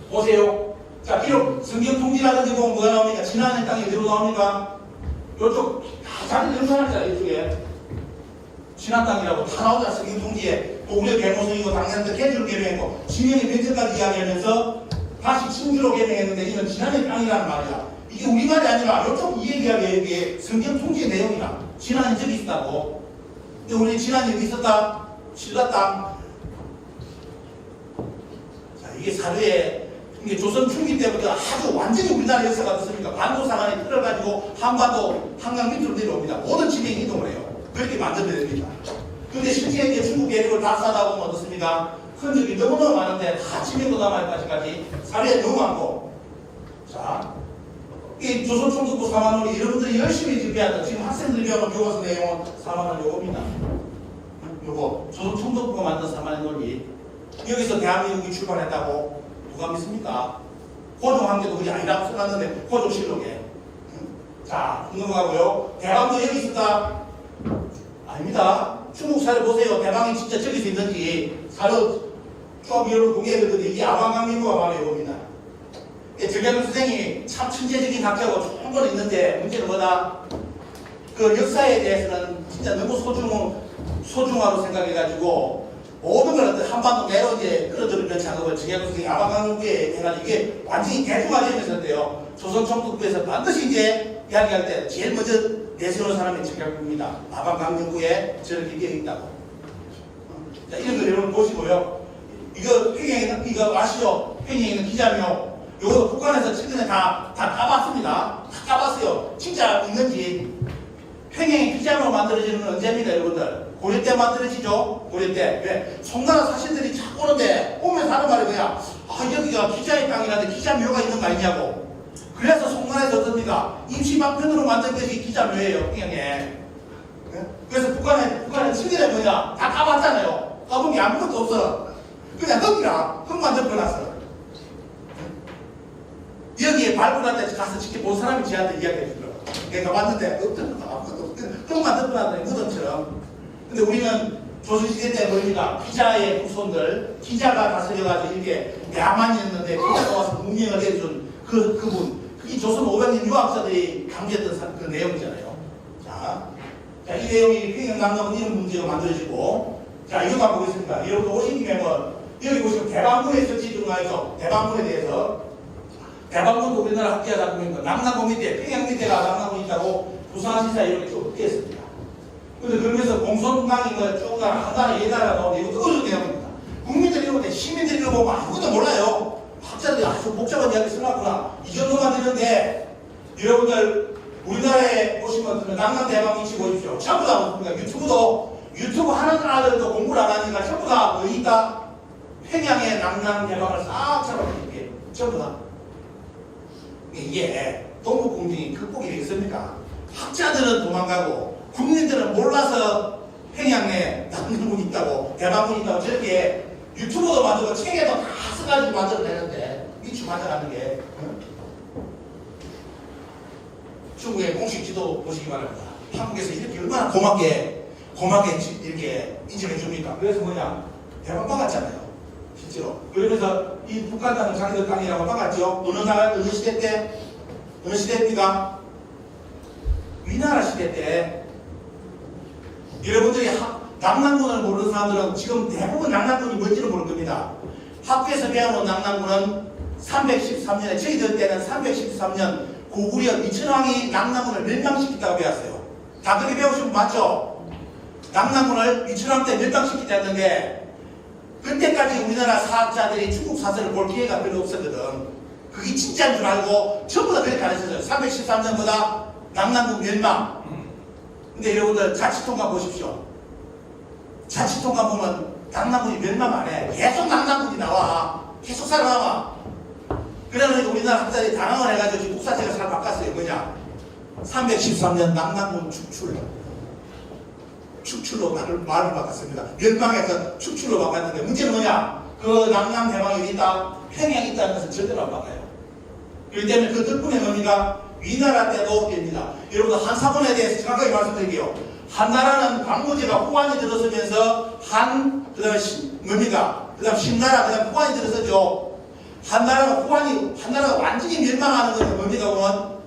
보세요. 자, 비록 성경 통지라든지 보면 뭐가 나옵니까? 지나는 땅이 어디로 나옵니까? 이쪽 자기들 연산하잖아요. 이쪽에 신한 땅이라고 다 나오잖아. 성경 통지에 고구려 개모성이고 당연한테 개주로 개명했고 진영의 변천까지 이야기하면서 다시 진주로 개명했는데 이건 지난의 땅이라는 말이야. 이게 우리말이 아니라 이쪽 이 얘기하기에 이게 성경 통지의 내용이라. 진한이 저기 있다고. 근데 우리 진한이 여기 있었다. 신라 땅. 자, 이게 사료에 이게 조선 중기 때부터 아주 완전히 우리나라 역사가 어떻습니까? 반도사관이 틀어가지고 한반도 한강 밑으로 내려옵니다. 모든 지명이 이동을 해요. 그렇게 만들어야 됩니다. 근데 실제 이제 중국 대륙을 다 싸다 보면 어떻습니까? 흔적이 너무너무 많은데 다 지명도 남아있다시까지 사료에 너무 많고. 자, 이 조선총독부 4만원이 여러분들이 열심히 집계한다. 지금 학생들이 배우는 교과서 내용은 4만원 요겁니다. 요거 조선총독부가 만든 4만원 논리. 여기서 대한민국이 출발했다고 누가 믿습니까? 고종황제도 그게 아니라고 써놨는데 고종실록에. 자, 넘어가고요. 대방도 여기 있었다. 아닙니다. 중국 사료 보세요. 대방이 진짜 저기서 있는지 사료 쭉 여러분 공개했거든요. 이게 아방강민구가 바로 이겁니다. 정약용 선생이 참 천재적인 학자고 좋은 건 있는데 문제는 뭐다? 그 역사에 대해서는 진짜 너무 소중하고 생각해가지고 모든 걸 어떤 한반도 내로 이제 끌어들이는 작업을 정약용 선생이 아방강민구에 해가지고 이게 완전히 대중화되면서인데요. 조선 총독부에서 반드시 이제 이야기할 때 제일 먼저 내세우는 사람이 정약용입니다. 아방강민구에 저렇게 되어 있다고. 자, 이런 거 여러분 보시고요. 이거 평양에 이거 아시죠? 평양에 있는 기자묘. 이거 북한에서 최근에 다 까봤습니다. 다 까봤어요. 진짜 있는지. 평양에 기자묘 만들어지는 건 언제입니까, 여러분들? 고려 때 만들어지죠? 고려 때. 왜? 송나라 사신들이 자꾸 오는데 오면서 하는 말이 뭐야? 아, 여기가 기자의 땅이라는데 기자묘가 있는 거 아니냐고. 그래서 송나라에서 어떻습니까? 임시방편으로 만든 것이 기자묘예요, 평양에. 그래서 북한은 친일에 뭐냐? 다 까봤잖아요. 까본 게 아무것도 없어. 그냥 흙만 덮어놨어. 여기에 발굴할 때 가서 직접 본 사람이 저한테 이야기해 주더라고. 내가 봤는데 아무것도 없어. 흙만 덮어놨더니 무덤처럼. 근데 우리는 조선시대 때 보니까 기자의 후손들, 기자가 다스려가지고 이렇게 야만이었는데 기자가 와서 문명을 해준 그분. 그게 조선 500년 유학자들이 강조했던 그 내용이잖아요. 자, 이 내용이 평양 남남은 이런 문제가 만들어지고, 자, 이것도 한번 보겠습니다. 여러분 오신 김에 뭐, 여기 보시면 대방문에 설치 중앙에서 대방문에 대해서, 대방문도 우리나라 학계가 잡고 있는 거, 남남고 밑에, 평양 밑에가 남남고 있다고 부산시사 이렇게 쭉 띄었습니다. 근데 그러면서 공손강이 쭉 하나라 예나라 나오는데 이것도 어려운 내용입니다. 국민들이 이거 보면, 시민들이 이거 보면 아무것도 몰라요. 학자들이 아주 복잡한 이야기 써놨구나. 이 정도만 되는데, 여러분들, 우리나라에 보시면 남남 대방 위치 보십시오. 전부 다 없습니다. 유튜브 하는 아들도 공부를 안 하니까 전부 다 어디 있다? 평양의 남남 대방을 싹 잡아놓게 전부 다. 이게 동북공정이 극복이 되겠습니까? 학자들은 도망가고 국민들은 몰라서 평양에 남남군이 있다고 대방군이 있다고 저렇게 유튜브도 만들고 책에도 다 써가지고 만들어내는데 미추 만들어가는 게 중국의 공식 지도 보시기 바랍니다. 한국에서 이렇게 얼마나 고맙게 이렇게 인정해 줍니까? 그래서 뭐냐? 대박 막았잖아요. 실제로. 그러면서 이 북한 땅은 자기들 땅이라고 막았죠. 어느 시대 때? 어느 시대입니까? 위나라 시대 때. 여러분들이 남남군을 모르는 사람들은 지금 대부분 남남군이 뭔지를 모를 겁니다. 학교에서 배워온 남남군은 313년에 저희들 때는 313년 고구려 미천왕이 남남군을 멸망시켰다고 배웠어요. 다 그렇게 배우시면 맞죠? 남남군을 미천왕 때 멸망시키자 했는데 그때까지 우리나라 사학자들이 중국 사설을 볼 기회가 별로 없었거든. 그게 진짜인 줄 알고 전부 다 그렇게 가르쳐줘요. 313년보다 남남군 멸망. 근데 여러분들 자치통감 보십시오. 자치통감 보면 남남군이 멸망 안 해. 계속 남남군이 나와. 계속 살아남아. 그러니까 우리나라 학자들이 당황을 해가지고 지금 국사책을 잘 바꿨어요. 뭐냐? 313년 남남군 축출로 말을 바꿨습니다. 멸망해서 축출로 바꿨는데 문제는 뭐냐? 그 남남 대방이 있다, 평양이 있다는 것은 절대로 안 바꿔요. 그렇기 때문에 그 덕분에 뭡니까? 위나라 때도 됩니다. 여러분 한사본에 대해서 정확하게 말씀드릴게요. 한나라는 광무제가 후한이 들어서면서 그 다음에 뭡니까? 그 다음 신나라, 그 다음 후한이 들어서죠. 한나라가 완전히 멸망하는 것은 뭡니까? 보면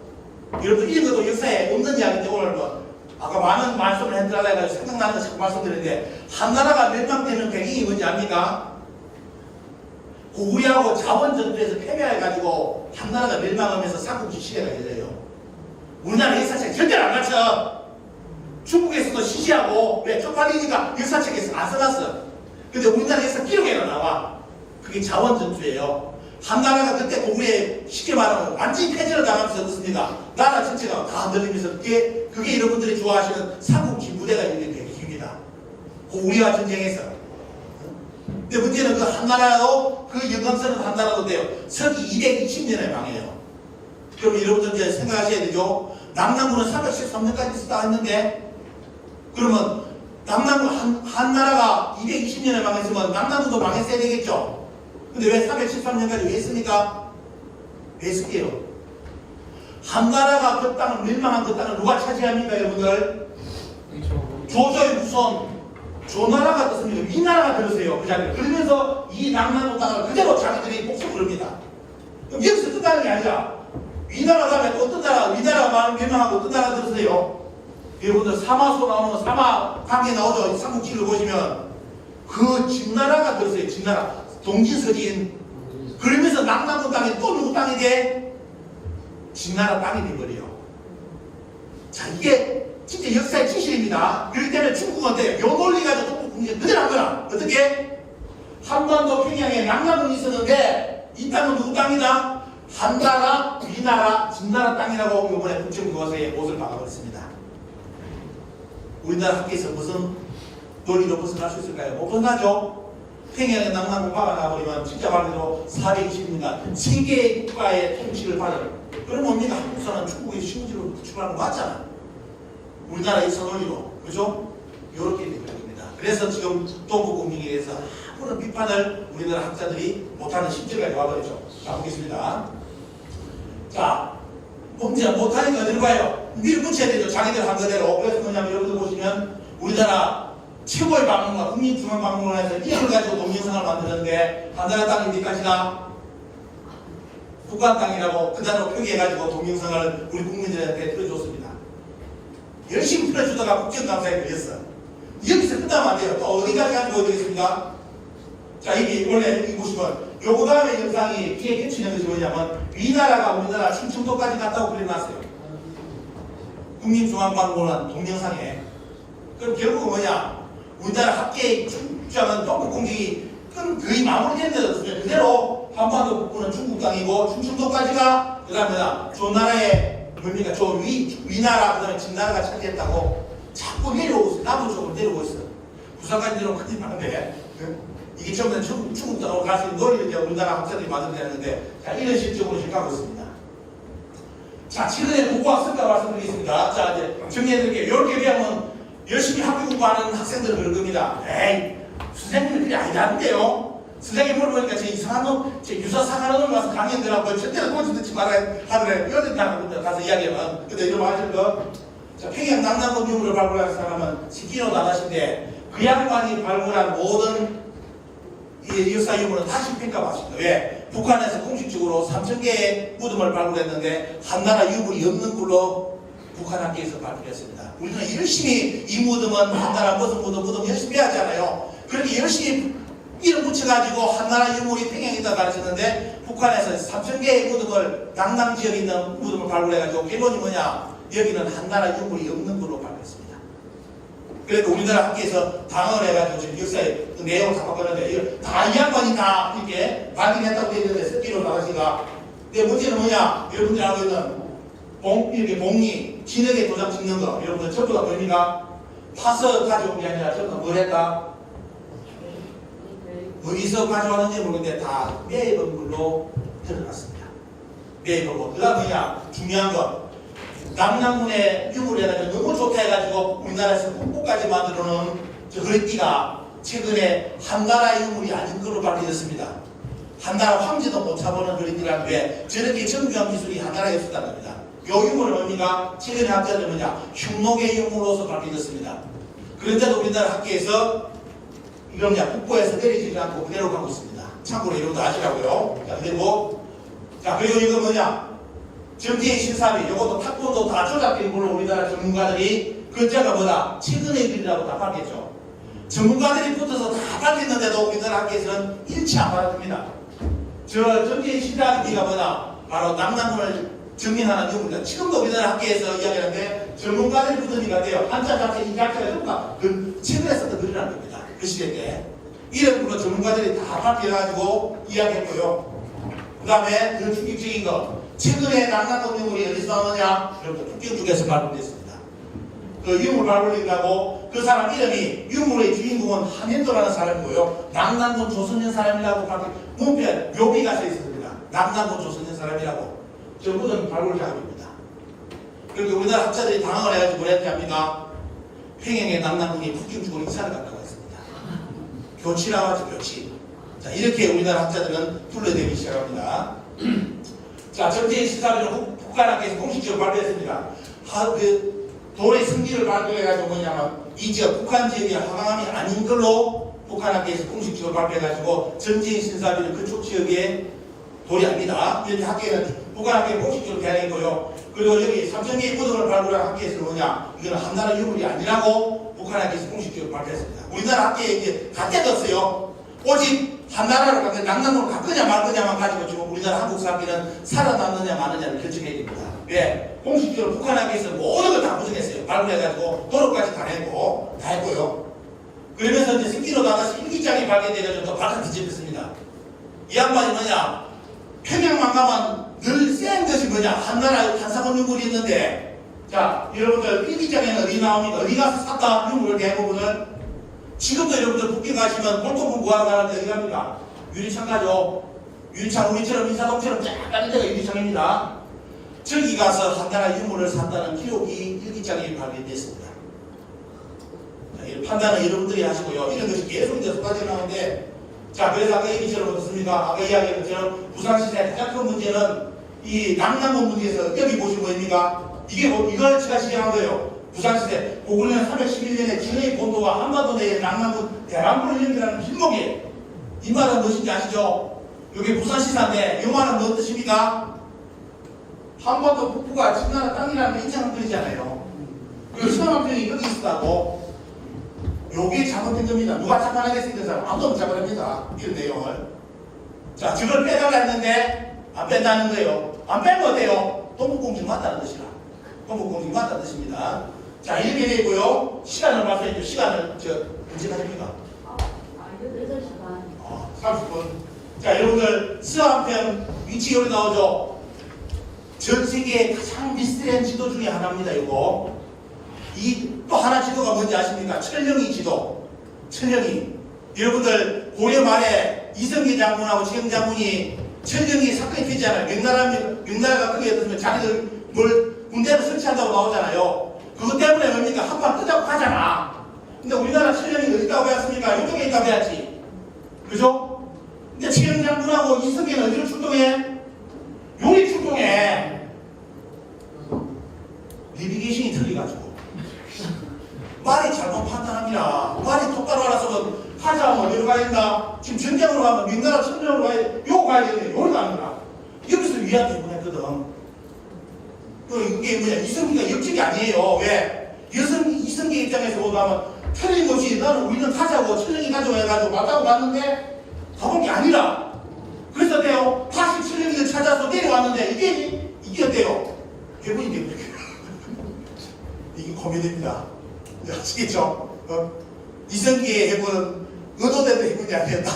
여러분 이런 것도 역사에 없는 이야기인데 오늘 뭐 아까 많은 말씀을 해드리려고 해가지고 생각나는 거 자꾸 말씀드리는데 한나라가 멸망되는 배경이 뭔지 압니까? 고구려하고 자원전투에서 패배해가지고 한나라가 멸망하면서 삼국지 시대가 열려요. 우리나라 역사책 절대로 안 가르쳐. 중국에서도 시시하고 왜 쪽팔리니까 역사책에서 안 써놨어. 근데 우리나라 역사 기록에는 나와. 그게 자원전투예요. 한나라가 그때 고구려에 쉽게 말하면 완전히 패전을 당하면서 어떻습니까? 나라 전체가 다 늘리면서 그게 여러분들이 좋아하시는 삼국지 무대가 있는 배경입니다. 고구려 전쟁에서. 근데 문제는 그 한나라도 그 영광스러운 한나라도 돼요. 서기 220년에 망해요. 그럼 여러분들 이제 생각하셔야 되죠. 남남군은 313년까지 있었다 했는데 그러면 남남군 한나라가 220년에 망했으면 남남군도 망했어야 되겠죠. 근데 왜 313년까지 왜 했습니까? 왜 했을게요? 한나라가 그 땅을 멸망한 그 땅을 누가 차지합니까 여러분들? 조조의 후손 조나라가 떴습니다. 위나라가 들었어요. 그 자리에. 그러면서 이 남남도 땅을 그대로 자기들이 복수를 합니다. 그럼 여기서 뜬다는 게 아니라 위나라 다음에 또 어떤 나라, 위나라가 멸망하고 어떤 나라 들었어요. 여러분들 사마소 나오는 사마 강에 나오죠. 삼국지를 보시면 그 진나라가 들었어요. 진나라. 동진서진. 그러면서 남남도 땅이 또 누구 땅이 돼? 진나라 땅이 돼버려요. 자, 이게 진짜 역사의 진실입니다. 그렇기 때문에 중국한테 요 논리 가지고 또 공격 그대로 한 거야. 어떻게? 한반도 평양에 남남군이 있었는데 이 땅은 누구 땅이다? 한나라, 위나라, 진나라 땅이라고 이번에 국정교과서에 못을 박아버렸습니다. 우리나라 학교에서 무슨 논리로 벗어날 수 있을까요? 못 벗어나죠? 평양에 남남군 박아놔버리면 진짜 말대로 420년간 세계의 국가의 통치를 받은 그럼 뭡니까? 한국사는 중국의 신지로 구축하는 거 맞잖아. 우리나라의 선언리로 그죠? 이렇게 되는 겁니다. 그래서 지금 동북공명에 대해서 아무런 비판을 우리나라 학자들이 못하는 심지까지 와버렸죠. 자, 보겠습니다. 자, 문제 못하니까 어디로 가요? 밀어붙여야 되죠. 자기들 한 그대로. 그래서 뭐냐면 여러분들 보시면 우리나라 최고의 박물관, 국립중앙박물관에서 이걸 가지고 동영상을 만드는데 한나라 땅이 어디까지나 북한 땅이라고 그대로 표기해가지고 동영상을 우리 국민들한테 틀어줬습니다. 열심히 틀어주다가 국정감사에 걸렸어. 여기서 끝나면 안 돼요. 또 어디까지 가지고 보여드리겠습니까? 자, 여기 원래 여기 보시면 요거 다음에 영상이 뒤에 겹치는 것이 뭐냐면 위나라가 우리나라 충청도까지 갔다고 그려놨어요. 국립중앙박물관 동영상에. 그럼 결국은 뭐냐? 우리나라 학계의 주장은 동북공정이 거의 마무리됐는데 그대로 한반도 북부는 중국 땅이고 충청도까지가 그 다음에 조나라의 뭡니까? 저 위나라 그 다음에 진나라가 차지했다고 자꾸 내려오고 있어. 남부 쪽으로 내려오고 있어. 부산까지 내려오면 큰일 나는데 이게 처음에는 중국 땅으로 갈 수 있는 논리를 이제 우리나라 학자들이 만들어내는데 자, 이런 실적으로 지금 가고 있습니다. 자, 최근에 국어학 성과 말씀드리겠습니다. 자, 이제 정리해드릴게요. 이렇게 배우면 열심히 학교 공부하는 학생들은 그럴 겁니다. 에이, 선생님은 그게 아니라는데요. 선생님 물어보니까 제 이상한 놈, 제 유사상한 놈 와서 강의들하고 절대로 꼴찌 듣지 말아야 하더래. 이런 데 가서 이야기하면. 근데 이러면 하실 거. 자, 평양 남남군 유물을 발굴한 사람은 시키노 나다신데 그 양반이 발굴한 모든 이 역사 유물은 다시 평가받습니다. 왜? 북한에서 공식적으로 3,000개의 무덤을 발굴했는데 한나라 유물이 없는 걸로 북한 학계에서 발표했습니다. 우리는 열심히 이 무덤은 한나라 무슨 무덤 열심히 하잖아요. 그렇게 열심히 이름 붙여가지고 한나라 유물이 평양에다 가르쳤는데 북한에서 3,000개의 무덤을 남남 지역에 있는 무덤을 발굴해가지고 결론이 뭐냐? 여기는 한나라 유물이 없는 걸로 발표했습니다. 그래도 우리나라 학계에서 당황을 해가지고 지금 역사의 그 내용을 다 바꿨는데 이거 다 이 양반이 다 이렇게 발견했다고 되어 있는데 습기로 나가시가. 근데 문제는 뭐냐? 여러분들이 알고 있는 이렇게 봉리, 진흙에 도장 찍는 거 여러분들 전부 다 뭡니까? 파서 가져온 게 아니라 전부 다 뭘 했다? 어디서 가져왔는지 모르겠는데 다 매입은 걸로 드러났습니다. 매입하고 그 다음 뭐냐? 중요한 거 남남군의 유물을 해가지고 너무 좋다 해가지고 우리나라에서 국보까지 만들어놓은 저 허리띠가 최근에 한나라 유물이 아닌 걸로 밝혀졌습니다. 한나라 황제도 못 차보는 허리띠라는 게 저렇게 정교한 기술이 한나라에 없었다는 겁니다. 요 유물은 뭡니까? 최근에 학자들은 뭐냐? 흉노의 유물로서 밝혀졌습니다. 그런데도 우리나라 학계에서 이건 그냥 국보에서 내리지지 않고 그대로 가고 있습니다. 참고로 여러분도 아시라고요. 자, 그리고 이거 뭐냐? 정지의 신사비, 이것도 탁본도 다 조작된 걸로 우리나라 전문가들이 글자가 뭐다? 최근의 일이라고 다 밝혔죠. 전문가들이 붙어서 다 밝혔는데도 우리나라 학계에서는 일치 안 받았습니다. 저 정지의 신사비가 뭐다? 바로 남남군을 정리하는 유물입니다. 지금도 우리나라 학계에서 이야기하는데 전문가들이 붙으니까 돼요. 한자 자체, 이 자체가 전부 다 그 최근에 썼던 글이라는 겁니다. 그 시대 때. 이런 걸로 전문가들이 다 밝혀가지고 이야기했고요. 그 다음에 더 충격적인 거. 최근에 남남군 유물이 어디서 나오느냐? 여러분, 북경 쪽에서 발굴됐습니다. 그 유물 발굴이라고 그 사람 이름이 유물의 주인공은 한현도라는 사람이고요. 남남군 조선인 사람이라고 문편 묘비가 써 있습니다. 남남군 조선인 사람이라고. 저 무덤 발굴 작업입니다. 그러니까 우리나라 학자들이 당황을 해가지고 뭐랬지 합니까? 평양의 남남군이 북경 쪽으로 이사를 갔다고 했습니다. 교치라고 하죠, 교치. 자, 이렇게 우리나라 학자들은 둘러대기 시작합니다. 자, 전제의 시사비를 북한 학계에서 공식적으로 발표했습니다. 돌의 승기를 발표해가지고 뭐냐면 이 지역 북한 지역이 항암이 아닌 걸로 북한학교에서 공식적으로 발표해가지고 전지인 신사비를 그쪽 지역에 돌이 아니다. 이렇게 학교에는 북한학교에 공식적으로 개항했고요. 그리고 여기 삼천개의 고등을 발굴한 학교에서는 뭐냐, 이거는 한나라 유물이 아니라고 북한학교에서 공식적으로 발표했습니다. 우리나라 학교에 이제 갓대도 없어요. 오직 한나라를 갖고 낙남으로 갖거냐 말 거냐만 가지고 지금 우리나라 한국 사람들은 살아남느냐 마느냐를 결정해야 됩니다. 왜? 공식적으로 북한학교에서 모든 걸 다 부정했어요. 발굴해가지고 도로까지 다 했고요. 그러면서 이제 승기로 나가서 일기장이 발견돼가지고 또 바깥 뒤집혔습니다. 이 양반이 뭐냐, 평양만 가면 늘 센 것이 뭐냐, 한나라 한사본 유물이 있는데, 자 여러분들 일기장에는 어디 나옵니까? 어디 가서 샀다 유물을 대부분은. 지금도 여러분들 북경 가시면 볼토분 구하러 가는데 어디 갑니까? 유리창 가죠. 유리창 우리처럼 인사동처럼 쫙 깔린 데가 유리창입니다. 저기 가서 한나라 유물을 샀다는 기록이 일기장에 발견됐습니다. 자, 이 판단은 여러분들이 하시고요. 이런 것이 계속 이제 쏟아져 나오는데, 자 그래서 아까 얘기처럼 어떻습니까? 아까 이야기한 것처럼 부산시대의 가장 큰 문제는 이 남남북 문제에서 여기 보시면 뭐입니까? 이게 뭐 이걸 제가 시행한 거예요. 부산시대 고구려는 311년에 진해의 본도와 한반도 내에 남남북 대란불을 연결하는 필목이에요. 이 말은 무엇인지 아시죠? 여기 부산시사인데 이 말은 무슨 뜻입니까? 한반도 북부가 진나라 땅이라는 게 인정한 뜻이잖아요. 그 신화방편이 여기 있었다고. 요게 잘못된 겁니다. 누가 착안하겠습니까? 그 사람 아무도 못 착안합니다. 이런 내용을. 자, 저걸 빼달라 했는데 안 뺀다는 거예요. 안 빼면 어때요? 동북공식 맞다는 뜻이라. 동북공식 맞다는 뜻입니다. 자, 이렇게 되고요. 시간을 말씀해 주세요. 시간을 언제 가십니까? 8시 반. 30분. 자, 여러분들 수학편 위치 여기 나오죠? 전 세계에 가장 미스터리한 지도 중에 하나입니다. 이거. 이 또 하나 지도가 뭔지 아십니까? 천령이 지도. 천령이. 여러분들 고려 말에 이성계 장군하고 지경 장군이 천령이 사건이 되잖아요. 명나라가 그게 어떻으면 자기들 뭘 군대를 설치한다고 나오잖아요. 그것 때문에 뭡니까? 한판 끄자고 가잖아. 근데 우리나라 천령이 어디 있다고 했습니까? 이쪽에 있다고 해야지. 그죠? 근데 지경 장군하고 이성계는 어디로 출동해? 용이 출동해. 내비게이션이 틀려가지고. 말이 잘못 판단합니다. 말이 똑바로 알아서 하자면 어디로 가야 된다? 지금 전쟁으로 가면 명나라 천령으로 가야 돼. 요거 가야 되는데 요리 갑니다. 여기서 위한테 보냈거든. 이게 뭐냐, 이성기가 역적이 아니에요. 왜? 이성기 입장에서 보면 틀림없이 나는 우리는 가자고 천령이 가자고 해가지고 맞다고 갔는데 가본 게 아니라, 그래서 어때요? 다시 천령이를 찾아서 내려왔는데 이게 어때요? 해본이 됩니다. 이게 코미디입니다. 아시겠죠? 이성기의 해본은 의도대로 해본이 안 된다.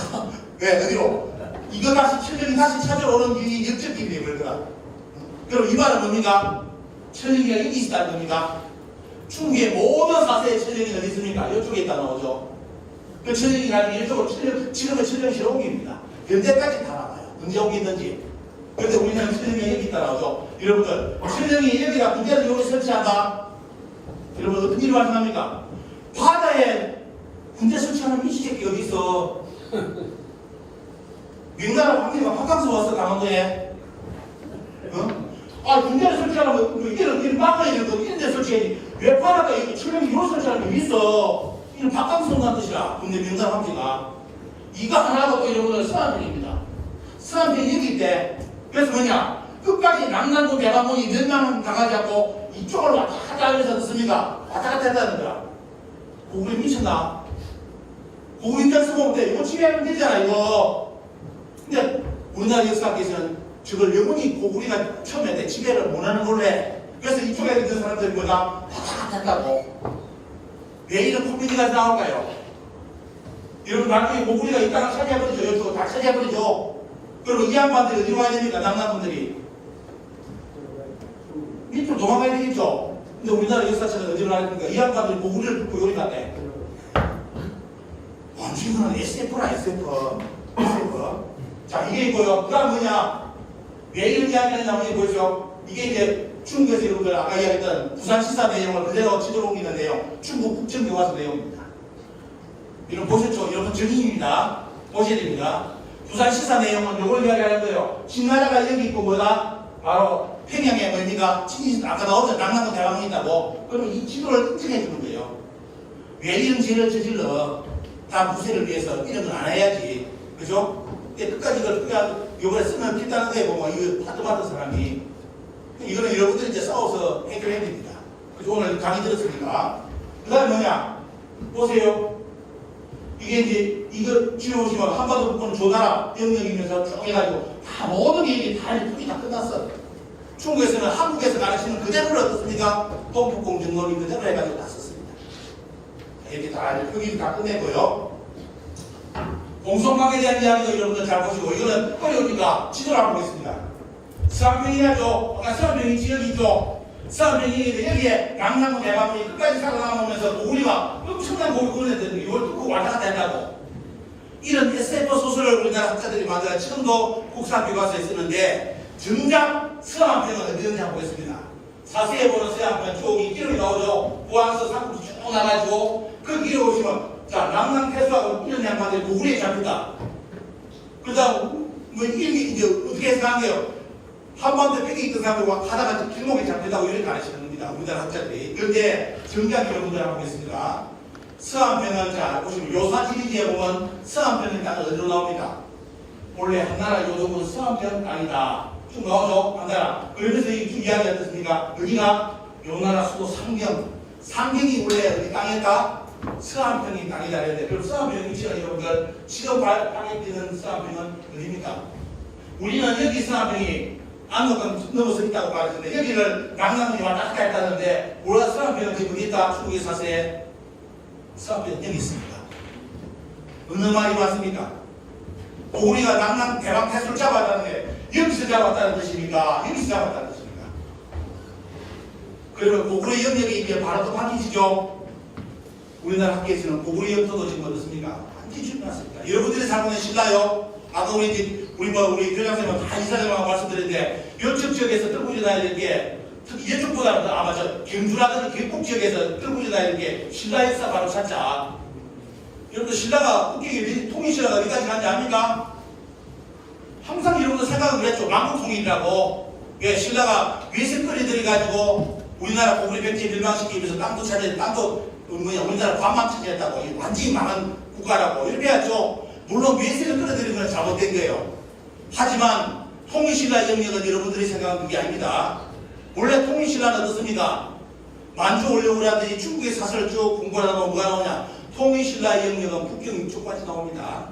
왜? 어디로? 이거 다시 천령이 다시 찾아러 오는 이 역적이 되버리더라. 그럼 이 말은 뭡니까? 천령이가 여기 있다는 겁니까? 중국의 모든 사세의 천령이 어디 있습니까? 이쪽에 있다 나오죠. 그 천령이 나중에 이쪽으로 지금은 천령실에 옮깁니다. 현재까지 다 나와요. 언제 옮기든지. 그런데 우리는 천령이 여기 있다 나오죠. 여러분들, 천령이 여기다 군대를 여기 설치한다? 여러분 어떤 일을 발생합니까? 바다에 군대 설치하는 미치새끼 어디 있어? 명나라 황제가 박강수 왔어, 강원도에. 군대를 설치하려면 이를 막아야 되고 이런 데 설치해야지. 왜 바다가 여기 천령이 요 설치하는 게 있어? 이는 박강수 온다는 뜻이라. 근데 명나라 황제가 이거 하나가 또 여러분들 서안편입니다. 서안편이 여기 있대. 그래서 뭐냐? 끝까지 남남북 대관문이 멸망 당하지 않고 이쪽으로 왔다 갔다 하면서 듣습니까? 왔다 갔다 했다는 거야. 고구려 미쳤나? 고구려 입장에서 보면 돼. 이거 지배하면 되잖아, 이거. 근데 우리나라 역사학에서는 저걸 영원히 고구려가 처음에 지배를 못하는 걸로 해. 그래서 이쪽에 있는 사람들이 뭐가 왔다 갔다 했다고. 왜 이런 코미디가 나올까요? 여러분 나중에 고구려가 이 땅을 차지해버리죠. 여기서 다 차지해버리죠. 그러면 이 양반들이 어디로 가야 됩니까? 남남분들이. 밑으로 도망가야 되겠죠. 근데 우리나라 역사책은 어디로 가야 됩니까? 이 양반들이 고구려를 듣고 요리 갔네. 완전히 SF라 SF. 자, 이게 있고요. 그 다음 뭐냐? 왜 이런 이야기를 하는지 보시죠. 이게 이제 중국에서 여러분들 아까 이야기했던 부산시사 내용을 그대로 지도로 옮기는 내용, 중국 국정교과서 내용입니다. 이런 보셨죠? 여러분 증인입니다. 보셔야 됩니다. 부산시사 내용은 이걸 이야기하는 거예요. 신나라가 여기 있고 뭐다? 바로 평양에 뭡니까? 아까 나오던 남남도 대왕이 있다고. 그러면 이 지도를 인정해 주는 거예요. 왜 이런 죄를 저질러? 다 부세를 위해서 이런 건 안 해야지. 그죠? 근데 끝까지 이걸 요번에 쓰면 필다는 거에 보면 이거 하도 받은 사람이. 이거는 여러분들이 이제 싸워서 해결해야 됩니다. 그래서 오늘 강의 들었으니까. 그 다음에 뭐냐? 보세요. 이게 이제, 이거 지어오시면 한반도 북부는 조나라 영역이면서 쭉 해가지고 다 모든 얘기 다 풀이 다 끝났어. 중국에서는 한국에서 가르치는 그대로를 어떻습니까? 동북공정론이 그대로 해가지고 다 썼습니다. 이렇게 다, 여기 다 끝내고요. 공성방에 대한 이야기도 여러분들 잘 보시고, 이거는 어려우니까 지도를 한번 보겠습니다. 서안평이라죠. 아까 서안평이 지역이 있죠. 서안평이 여기에 강남구 대방문이 끝까지 살아남으면서 고구리가 엄청난 고구리를 했는데 이걸 뚫고 왔다 갔다 했다고. 이런 SF 소설을 우리나라 학자들이 만들어 지금도 국사교과서에 쓰는데 정작 서안평은 어디 있는지 한번 보겠습니다. 자세히 보는 서안평 쪽이 길이 나오죠. 보안서 상품이 쭉 나가지고 그 길에 오시면 자 남남태수하고 이런 양반들이 고구리에 잡힌다. 그 다음 뭐 이제 어떻게 생각한 거예요? 한반도 벽에 있던 사람들과 하다가 길목에 잡힌다고 이렇게 가르치는 겁니다. 우리나라 학자들이. 그런데 정작 여러분들 한번 보겠습니다. 서안평은 자 보시면 요사지리지에 보면 서안평의 땅은 어디로 나옵니다. 원래 한나라 요족은 서안평 땅이다. 쭉 나오죠. 한나라. 그러면서 이 이야기 어떻습니까? 여기가 요나라 수도 상경. 상경이 원래 어디 땅이었다? 서안평이 땅이다 그랬는데 그럼 서안평 위치가 여러분들 지금 땅에 뛰는 서안평은 어디입니까? 우리는 여기 서안평이 안목은 넘어서 있다고 말했는데 여기를 남남이 왔다 갔다 했다는데 우리가 서안평은 지금 어디 있다? 중국에 사세에 서안평은 여기 있습니다. 어느 말이 맞습니까? 우리가 남남 대방 태수를 잡았다는 게 여기서 잡았다는 뜻입니까? 여기서 잡았다는 뜻입니까? 그러면 고구려 영역이 이제 바로 또 바뀌시죠? 우리나라 학계에서는 고구려 영토도 지금 어떻습니까? 완전히 줄여놨습니다. 여러분들이 살고 있는 신라요. 아까 우리 교장선생님은 다 이사장님하고 말씀드렸는데 이쪽 지역에서 들고 지나야 될 게 특히 이쪽보다는 아마 저 경주라든지 경북 지역에서 들고 지나야 될 게 신라 역사 바로 찾자. 여러분들 신라가 국격이 통일신라가 어디까지 간지 압니까? 항상 여러분들 생각은 그랬죠. 만국통일이라고. 왜 신라가 외색거리 들여가지고 우리나라 고구려 백제 멸망시키기 위해서 땅도 차지했 땅도 우리나라 관만 차지했다고. 완전히 망한 국가라고 이렇게 했죠. 물론 외색을 끌어들이는 건 잘못된 거예요. 하지만 통일신라 영역은 여러분들이 생각한 그게 아닙니다. 원래 통일신라는 어떻습니까? 만주 올려오라든지 중국의 사설을 쭉 공부하다 보면 뭐가 나오냐? 통일신라 영역은 북경 이쪽까지 나옵니다.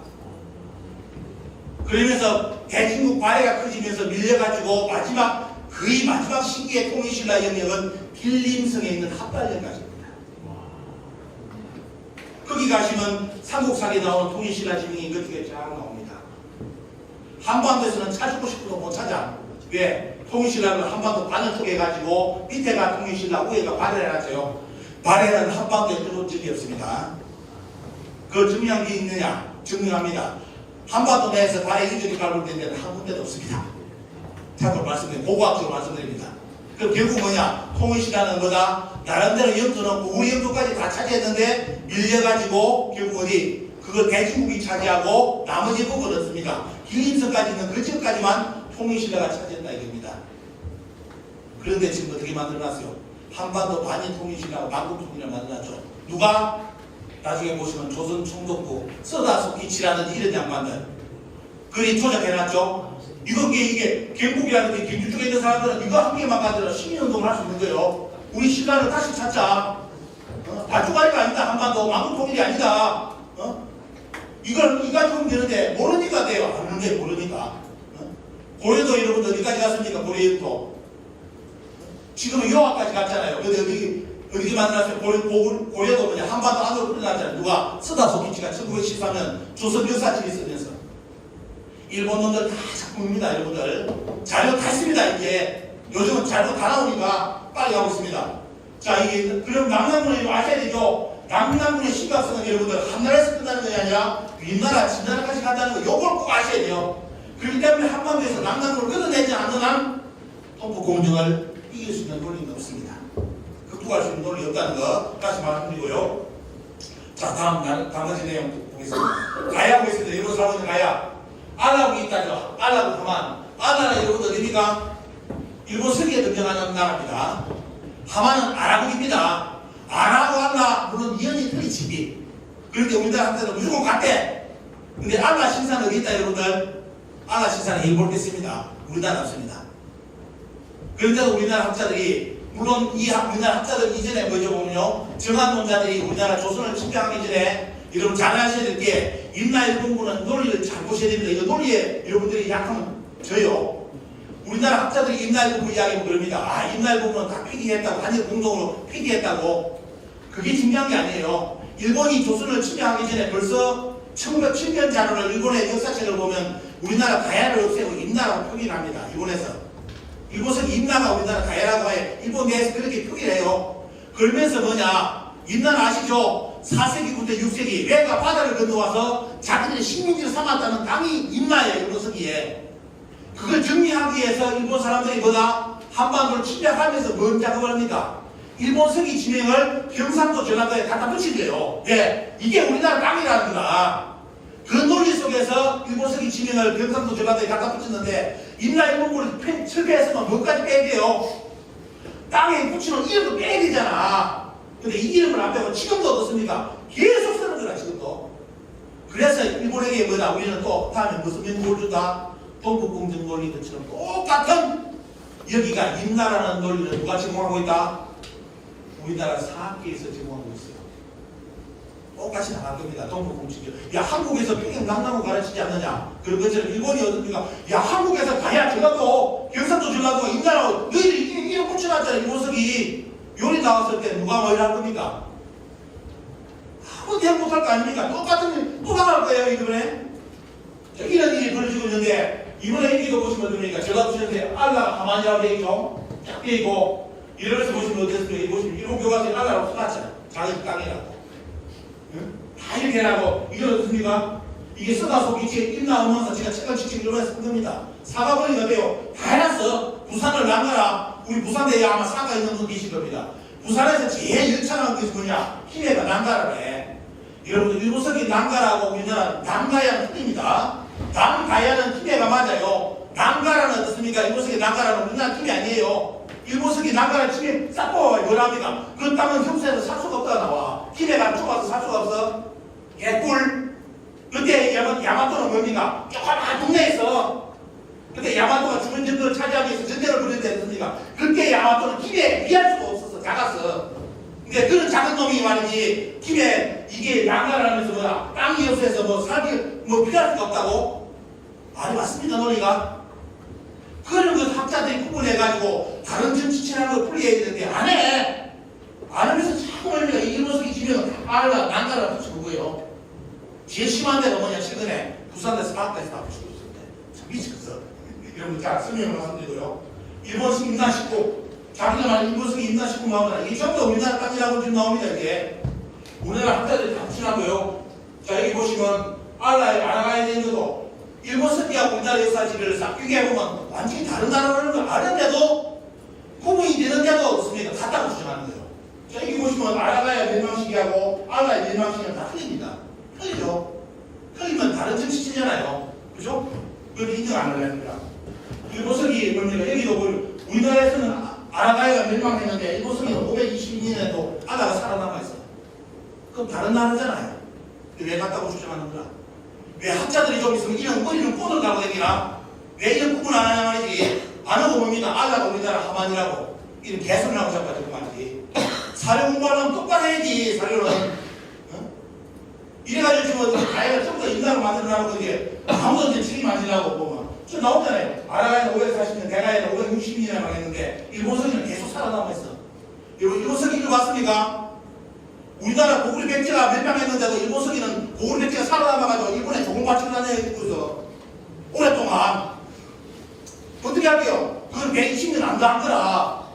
그러면서 대중국 발해가 커지면서 밀려가지고 거의 마지막 시기에 통일신라 영역은 길림성에 있는 합달령까지입니다. 거기 가시면 삼국사기에 나오는 통일신라 지명이 그쪽에 쫙 나옵니다. 한반도에서는 찾고 싶어도 못 찾아. 왜? 통일신라는 한반도 반을 쪼개가지고 밑에가 통일신라, 위에가 발해라죠. 발해는 한반도에 들어온 적이 없습니다. 그 증명한 게 있느냐? 증명합니다. 한반도 내에서 발해 유적이 발굴된 데는 한 군데도 없습니다. 참고로 말씀드립니다. 고고학적으로 말씀드립니다. 그럼 결국 뭐냐? 통일신라는 뭐다? 나름대로 영토는 우리 영토까지 다 차지했는데 밀려가지고 결국 어디? 그걸 대중국이 차지하고 나머지 부분 어떻습니까? 길림성까지는 그 지역까지만 통일신라가 차지했다 이겁니다. 그런데 지금 어떻게 만들어놨어요? 한반도 반인 통일신라가 만국통일을 만들어놨죠. 누가? 나중에 보시면 조선 총독부 서다소 기치라는 이런 양반들 그리 조작해놨죠. 이게 경북이라는 게 경주 쪽에 있는 사람들은 이거 한 개만 가지고 시민운동을 할 수 있는 거예요. 우리 신라를 다시 찾자. 발주가리가 아니다. 한반도 만국통일이 아니다. 이걸 가지고 되는데 모르니까 돼요. 아는데 모르니까. 고려도 여러분들 어디까지 갔습니까? 고려부터 지금은 요하까지 갔잖아요. 근데 어디 만들었어요? 고려도 뭐냐? 한반도 안으로 끌어놨잖아요. 누가? 서다소 기치가 1913년 조선 역사책에 쓰면서 일본 놈들 다 작품입니다. 여러분들 자료 다 씁니다. 이제 요즘은 자료 다 나오니까 빨리 가고 있습니다. 자, 이게 그럼 남남군을 아셔야 되죠. 남남군의 심각성은 여러분들 한나라에서 끝나는 것이 아니라 윗나라, 진나라까지 간다는 거 요걸 꼭 아셔야 돼요. 그렇기 때문에 한반도에서 남남군을 끊어내지 않는 한 통포공정을 이길 수 있는 논리는 없습니다. 극복할 수 있는 논리 없다는 거 다시 말씀드리고요. 자, 다음 내용 보겠습니다. 가야 보겠습니다. 여러분 살고 있는 가야. 알라고 있다죠. 알라고 그만. 알라는 여러분들 어디입니까? 일본 서기에 등장하는 나라입니다. 하마는 아라국입니다. 아라국과 물론 이연이 틀리지. 그런데 우리나라한테는 무조건 같대. 근데 알라 신사는 어디 있다 여러분들? 알라 신사는 일본에 있습니다. 우리나라 없습니다. 그런데도 우리나라 학자들이 물론 우리나라 학자들 이전에 뭐죠 보면요, 정한론자들이 우리나라 조선을 침략하기 전에 여러분 잘 아셔야 될 게 임나일 공부는 논리를 잘 보셔야 됩니다. 이거 논리에 여러분들이 약하면 져요. 우리나라 학자들이 임나일 공부 이야기하면 그럽니다. 아, 임나일 공부는 다 폐기했다고, 한일 공동으로 폐기했다고. 그게 중요한 게 아니에요. 일본이 조선을 침략하기 전에 벌써 1907년 자료를 일본의 역사책을 보면 우리나라 가야를 없애고 임나라고 표기를 합니다. 일본에서. 일본에서 임나가 우리나라 가야라고 해. 일본 내에서 그렇게 표기를 해요. 그러면서 뭐냐, 임나는 아시죠? 4세기부터 6세기 외가 바다를 건너와서 자기들이 식민지를 삼았다는 땅이 임나예요. 일본 서기에. 그걸 정리하기 위해서 일본 사람들이 뭐다? 한반도를 침략하면서 뭔 작업을 합니까? 일본 서기 지명을 경상도 전라도에 갖다 붙이래요. 왜? 이게 우리나라 땅이라는 거다. 그 논리 속에서 일본 서기 지명을 경상도 전라도에 갖다 붙였는데 임나 일본군을 철폐했으면 뭐까지 빼야 돼요? 땅에 붙이는 이름도 빼야 되잖아. 근데 이 이름을 안 빼고 지금도 어떻습니까? 계속 쓰는 거라 지금도. 그래서 일본에게 뭐다? 우리는 또 다음에 무슨 명목을 준다? 동북공정 논리 것처럼 똑같은 여기가 임나라는 논리를 누가 제공하고 있다? 우리나라 사학계에서 제공하고 있어요. 똑같이 나갈 겁니다. 동북공정교. 야, 한국에서 평양강남을 가르치지 않느냐? 그런 것처럼 일본이 어떻습니까? 야, 한국에서 가야 전라도, 경상도 전라도가 임나라고 너희들이 이름 붙여놨잖아. 일본석이 요리 나왔을 때 누가 뭐 할 겁니까? 아무 대응 못할 거 아닙니까? 똑같은 일 또 나갈 거예요, 이번에. 자, 이런 일이 벌어지고 있는데 이번에 얘기도 보시면 됩니까? 전라도 시는데 알라가 가만히라고 되어 있죠? 쫙 되어 있고 이러면서 보시면 어떻습니까? 이 보시면 일본 교과서에 알라라고 써놨잖아. 자기 땅이라고. 응? 다 이렇게 하고 이게 어떻습니까? 이게 쓰다 속이지 임나 음원사 제가 책을 직접 일본에서 쓴 겁니다. 사과벌이 어때요? 다 해놨어. 부산을 남가라. 우리 부산대에 아마 사가 있는 분 계실 겁니다. 부산에서 제일 유창한 것이 뭐냐? 희내가 남가라를 해. 여러분들 일본석이 남가라고 우리나라 남가야는 틀립니다. 남가야는 희내가 맞아요. 남가라는 어떻습니까? 일본석이 남가라는 우리나라 팀이 아니에요. 일본석이 남가라는 팀이 싹 뽑아봐요. 뭐랍니까? 그 땅은 형수에서 살 수가 없다가 나와. 희내가 좁아서 살 수가 없어. 개꿀. 그때 야마토는 뭡니까? 조그만 동네에서 그때 야마토가 주변 정도를 차지하기 위해서 전쟁을 벌일 때 했습니까? 그때 야마토는 김에 비할 수가 없었어. 작았어. 근데 그런 작은 놈이 말이지 김에 이게 양가라면서 뭐야 땅이 없어서 뭐 살기 뭐 피할 수가 없다고? 아니 맞습니다 논리가. 그런 것 학자들이 구분해가지고 다른 정치체라는 걸 풀이해야 되는데 안 해. 안 하면서 자꾸 말입니다. 일본석이 지면 알라 난가라 붙이고 뭐예요. 제일 심한 데가 뭐냐, 최근에 부산에서 방학까지 다 붙이고 있었는데 참 미치겠어. 이런 거 잘 설명을 말씀드리고요. 일본식 임나식구, 자기가 말하는 일본식 임나식구 나오잖아. 이게 전부 다 우리나라 땅이라고 지금 나옵니다. 이게 우리나라 학자들이 다 붙이라고요. 자, 여기 보시면 알라에 알아가야 되는 것도 일본석기하고 우리나라 역사지를 싹 비교해보면 완전히 다른 나라라는 걸 아는데도 구분이 되는데도 없습니까? 같다고 주장하는 거예요. 자, 여기 보시면 알아가야 멸망시기하고 알라의 멸망시기는 다 틀립니다. 틀리죠. 틀리면 다른 정치체잖아요. 그죠? 그걸 인정 안 하려는 거야. 일본석이 뭡니까? 여기도 우리나라에서는 아라가야가 멸망했는데 일본석이는 522년에도 아라가 살아남아있어. 그럼 다른 나라잖아요. 왜 같다고 주장하는 거야? 왜 학자들이 좀 있으면 이런 머리를 꼬들 가고 다니나? 왜 이런 구분 안 하냐 말이지? 안 하고 봅니다. 알라가 우리나라 하만이라고. 이런 개소리를 하고 자빠지고 말이지. 사료 공부하려면 똑바로 해야지, 사료는. 이래가지고 지금 가해가 전부 다 인간을 만들어나는 건데 아무도 이제 책임 안 지라고 보면 저 나오잖아요. 아라가야는 540년, 대가야는 560년이나 망했는데 일본석이는 계속 살아남아있어. 일본석이 이거 봤습니까? 우리나라 고구려 백제가 멸망했는데도 일본석이는 고구려 백제가 살아남아가지고 일본에 조공 바치고 다녀있어. 오랫동안. 어떻게 할게요? 그건 120년 안 더 한 거라.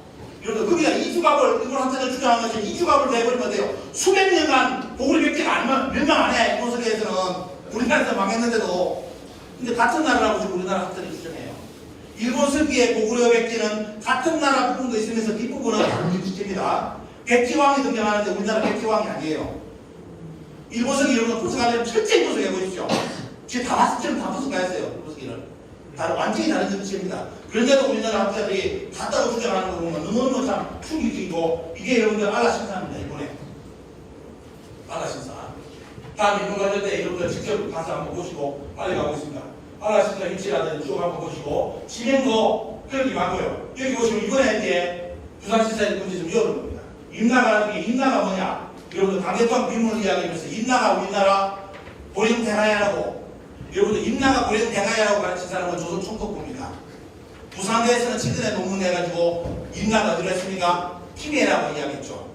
여러분 거기다 이주갑을 일본 학자들 주장하는 것처럼 이주갑을 내버리면 돼요. 수백 년간 고구려 백제가 멸망 안 해. 일본석에서는 우리나라에서 망했는데도. 근데 같은 나라라고 지금 우리나라 학자들이 주장해요. 일본석기의 고구려 백제는 같은 나라 부분도 있으면서 뒷부분은 다른 정치체입니다. 백제왕이 등장하는데 우리나라 백제왕이 아니에요. 일본석이 여러분 분석하려면 철저히 분석해 보십시오. 지금 다 봤을 때는 다 분석했어요. 일본석이를. 완전히 다른 정치입니다. 그런데도 우리나라 학자들이 같다고 주장하는 거 보면 너무너무 참 충격적이고 이게 여러분들 알라신사입니다. 이번에 알라신사. 다음에 인문과정 때 여러분들 직접 가서 한번 보시고 빨리 가고 있습니다. 알라신사 위치라든지 쭉 한번 보시고 진행도 그렇게 많고요. 여기 보시면 이번에 이제 부산시사의 문제 좀 열어놓은 겁니다. 임나가 뭐냐? 여러분들 강대통 비문을 이야기하면서 임나가 우리나라 고령대가야라고 여러분들 임나가 고령대가야라고 가르친 사람은 조선 총독부입니다. 부산대에서는 최근에 논문 내가지고 임나가 어디로 했습니까? 김해라고 이야기했죠.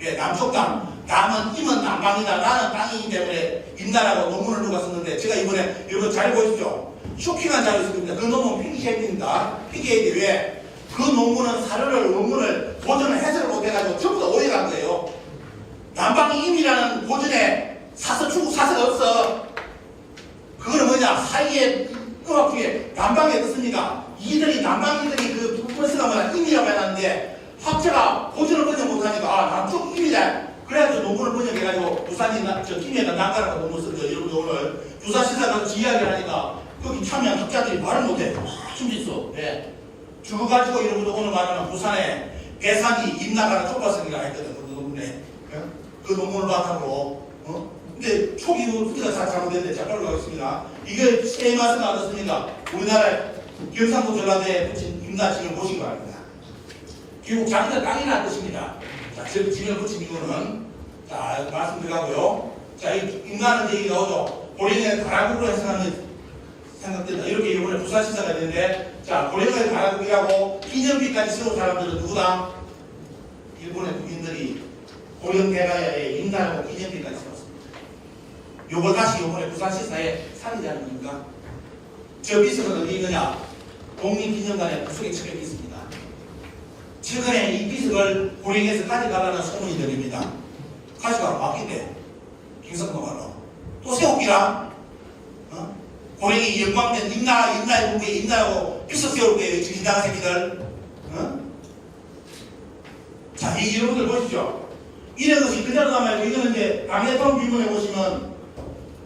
예, 남쪽당 남은 임은 남방이다. 나는 땅이기 때문에 임나라고 논문을 누가 썼는데 제가 이번에 여러분 잘 보십시오. 쇼킹한 자료 있습니다. 그 논문 핑계입니다. 핑계인데 왜? 그 논문은 사료를 논문을 고전을 해석을 못해가지고 전부 다 오해가 한 거예요. 남방이 임이라는 고전에 충국 사서가 없어. 그거는 뭐냐? 사이에 음악 중에 남방이 어떻습니까? 남방이들이 그 버스가 뭐냐? 임이라고 해놨는데 학자가 고전을 번역 못하니까 남쪽 임이다. 그래가지고 논문을 번역해가지고 부산이 김해가 난가라고 논문 쓴 거예요. 여러분들 오늘 부산시사 가서 이야기를 하니까 거기 참여한 학자들이 말을 못해. 숨짓어. 네. 저거 가지고 여러분들 오늘 말하면 부산에 배산이 임나가라 좁았으니까 했거든. 그 논문에. 그 논문을 바탕으로. 근데 초기 후기가 다 잘못됐는데 자 빨리 가겠습니다. 이게 세 맛은 어떻습니까? 우리나라 경상도 전라도에 붙인 임나 지금 보신 거 아닙니다. 결국 자기가 땅이라는 뜻입니다. 자, 지명을 붙인 이유는 자 말씀드리고요. 자, 이 임나는 얘기가 나오죠. 고령의 가라국으로 해석하는 생각된다. 이렇게 이번에 부산시사가 되는데 자, 고령의 가라국이라고 기념비까지 세운 사람들은 누구다? 일본의 국민들이 고령대가야에 임나라고 기념비까지 세웠습니다. 요걸 다시 이번에 부산시사에 상의하는 겁니까? 저 비석은 어디 있느냐? 독립기념관에 구석에 처박혀 있습니다. 최근에 이 비석을 고령에서 가져가라는 소문이 들립니다. 가져가 막힌대. 경상도가로. 또 세우기라. 고령이 영광된 임나의 무게에 임나라고 비석 세울 거예요. 정신나간 새끼들. 자, 이 여러분들 보십시오. 이런 것이 그대로 말고 이거는 이제 강대통 비문에 보시면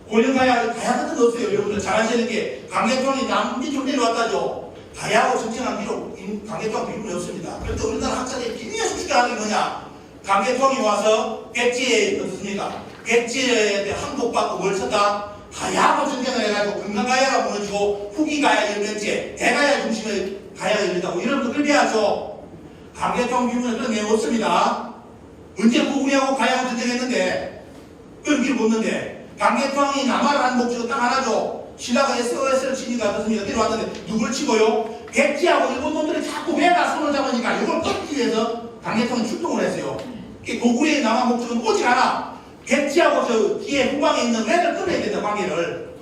고령가야 같은 거 없어요. 여러분들 잘 아시는 게 강대통이 남미쪽 내려왔다죠. 가야하고 정치한 기록 강대통 비문이 없습니다. 그런데 우리나라 학자들이 기념해서 주장하는 게 뭐냐? 강대통이 와서 백제에 어떻습니까? 백제에 항복받고 뭘 쳤다? 가야하고 전쟁을 해가지고 금강가야가 무너지고 후기가야 열명제, 대가야 중심의 가야가 열린다고 여러분들 그걸 배워야죠. 강대통 비문에 그런 내용 없습니다. 언제 후기하고 가야하고 전쟁했는데 그런 길 묻는데 강대통이 남하를 한 목적은 딱 하나죠. 신라가 SOS를 치니까 어떻습니까? 내려왔는데 누굴 치고요? 백제하고 일본 놈들이 자꾸 왜가 손을 잡으니까 이걸 끊기 위해서 강대통이 출동을 했어요. 고구려의 남한 목적은 오직 하나. 백제하고 저 뒤에 후방에 있는 왜를 끊어야 된다, 관계를.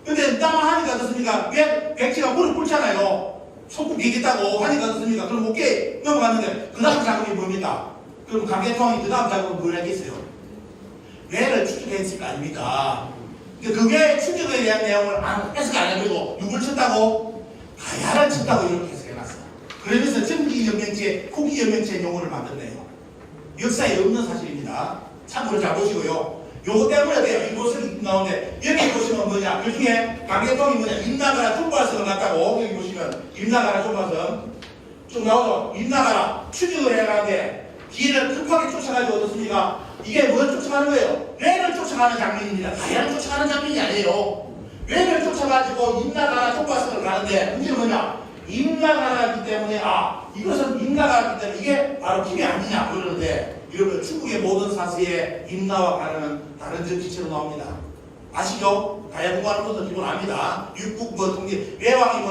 근데 남한 하니까 어떻습니까? 왜 백제가 무릎 꿇잖아요. 속국 얘기했다고 하니까 어떻습니까? 그럼 오케이 넘어갔는데 그 다음 작업이 뭡니까? 그럼 강대통이 그 다음 작업은 뭘 했겠어요? 왜를 추적했을 거 아닙니까? 그 외의 추적에 대한 내용을 해석 안 해가지고 누굴 쳤다고? 가야를 쳤다고 이렇게 해석해놨어. 그러면서 전기연명체, 후기연명체 용어를 만들네요. 역사에 없는 사실입니다. 참고로 잘 보시고요. 요거 때문에 돼요. 일본설이 나오는데 여기 보시면 뭐냐? 그 중에 강대통이 뭐냐? 임나가라 족발성을 났다고 여기 보시면 임나가라 족발성 쭉 나오죠. 임나가라 추적을 해가는데 뒤를 급하게 쫓아가지고 어떻습니까? 이게 뭘 쫓아가는 거예요? 왜를 쫓아가는 장면입니다. 가야를 쫓아가는 장면이 아니에요. 왜를 쫓아가지고 임나가라 족발성을 가는데 문제는 뭐냐? 임나가라기 때문에 이것은 임나가라기 때문에 이게 바로 김이 아니냐 그러는데 여러분 중국의 모든 사서에 임나와 가라는 다른 정치체로 나옵니다. 아시죠? 가야 공부하는 분들 기본 압니다. 육국 통계 외왕이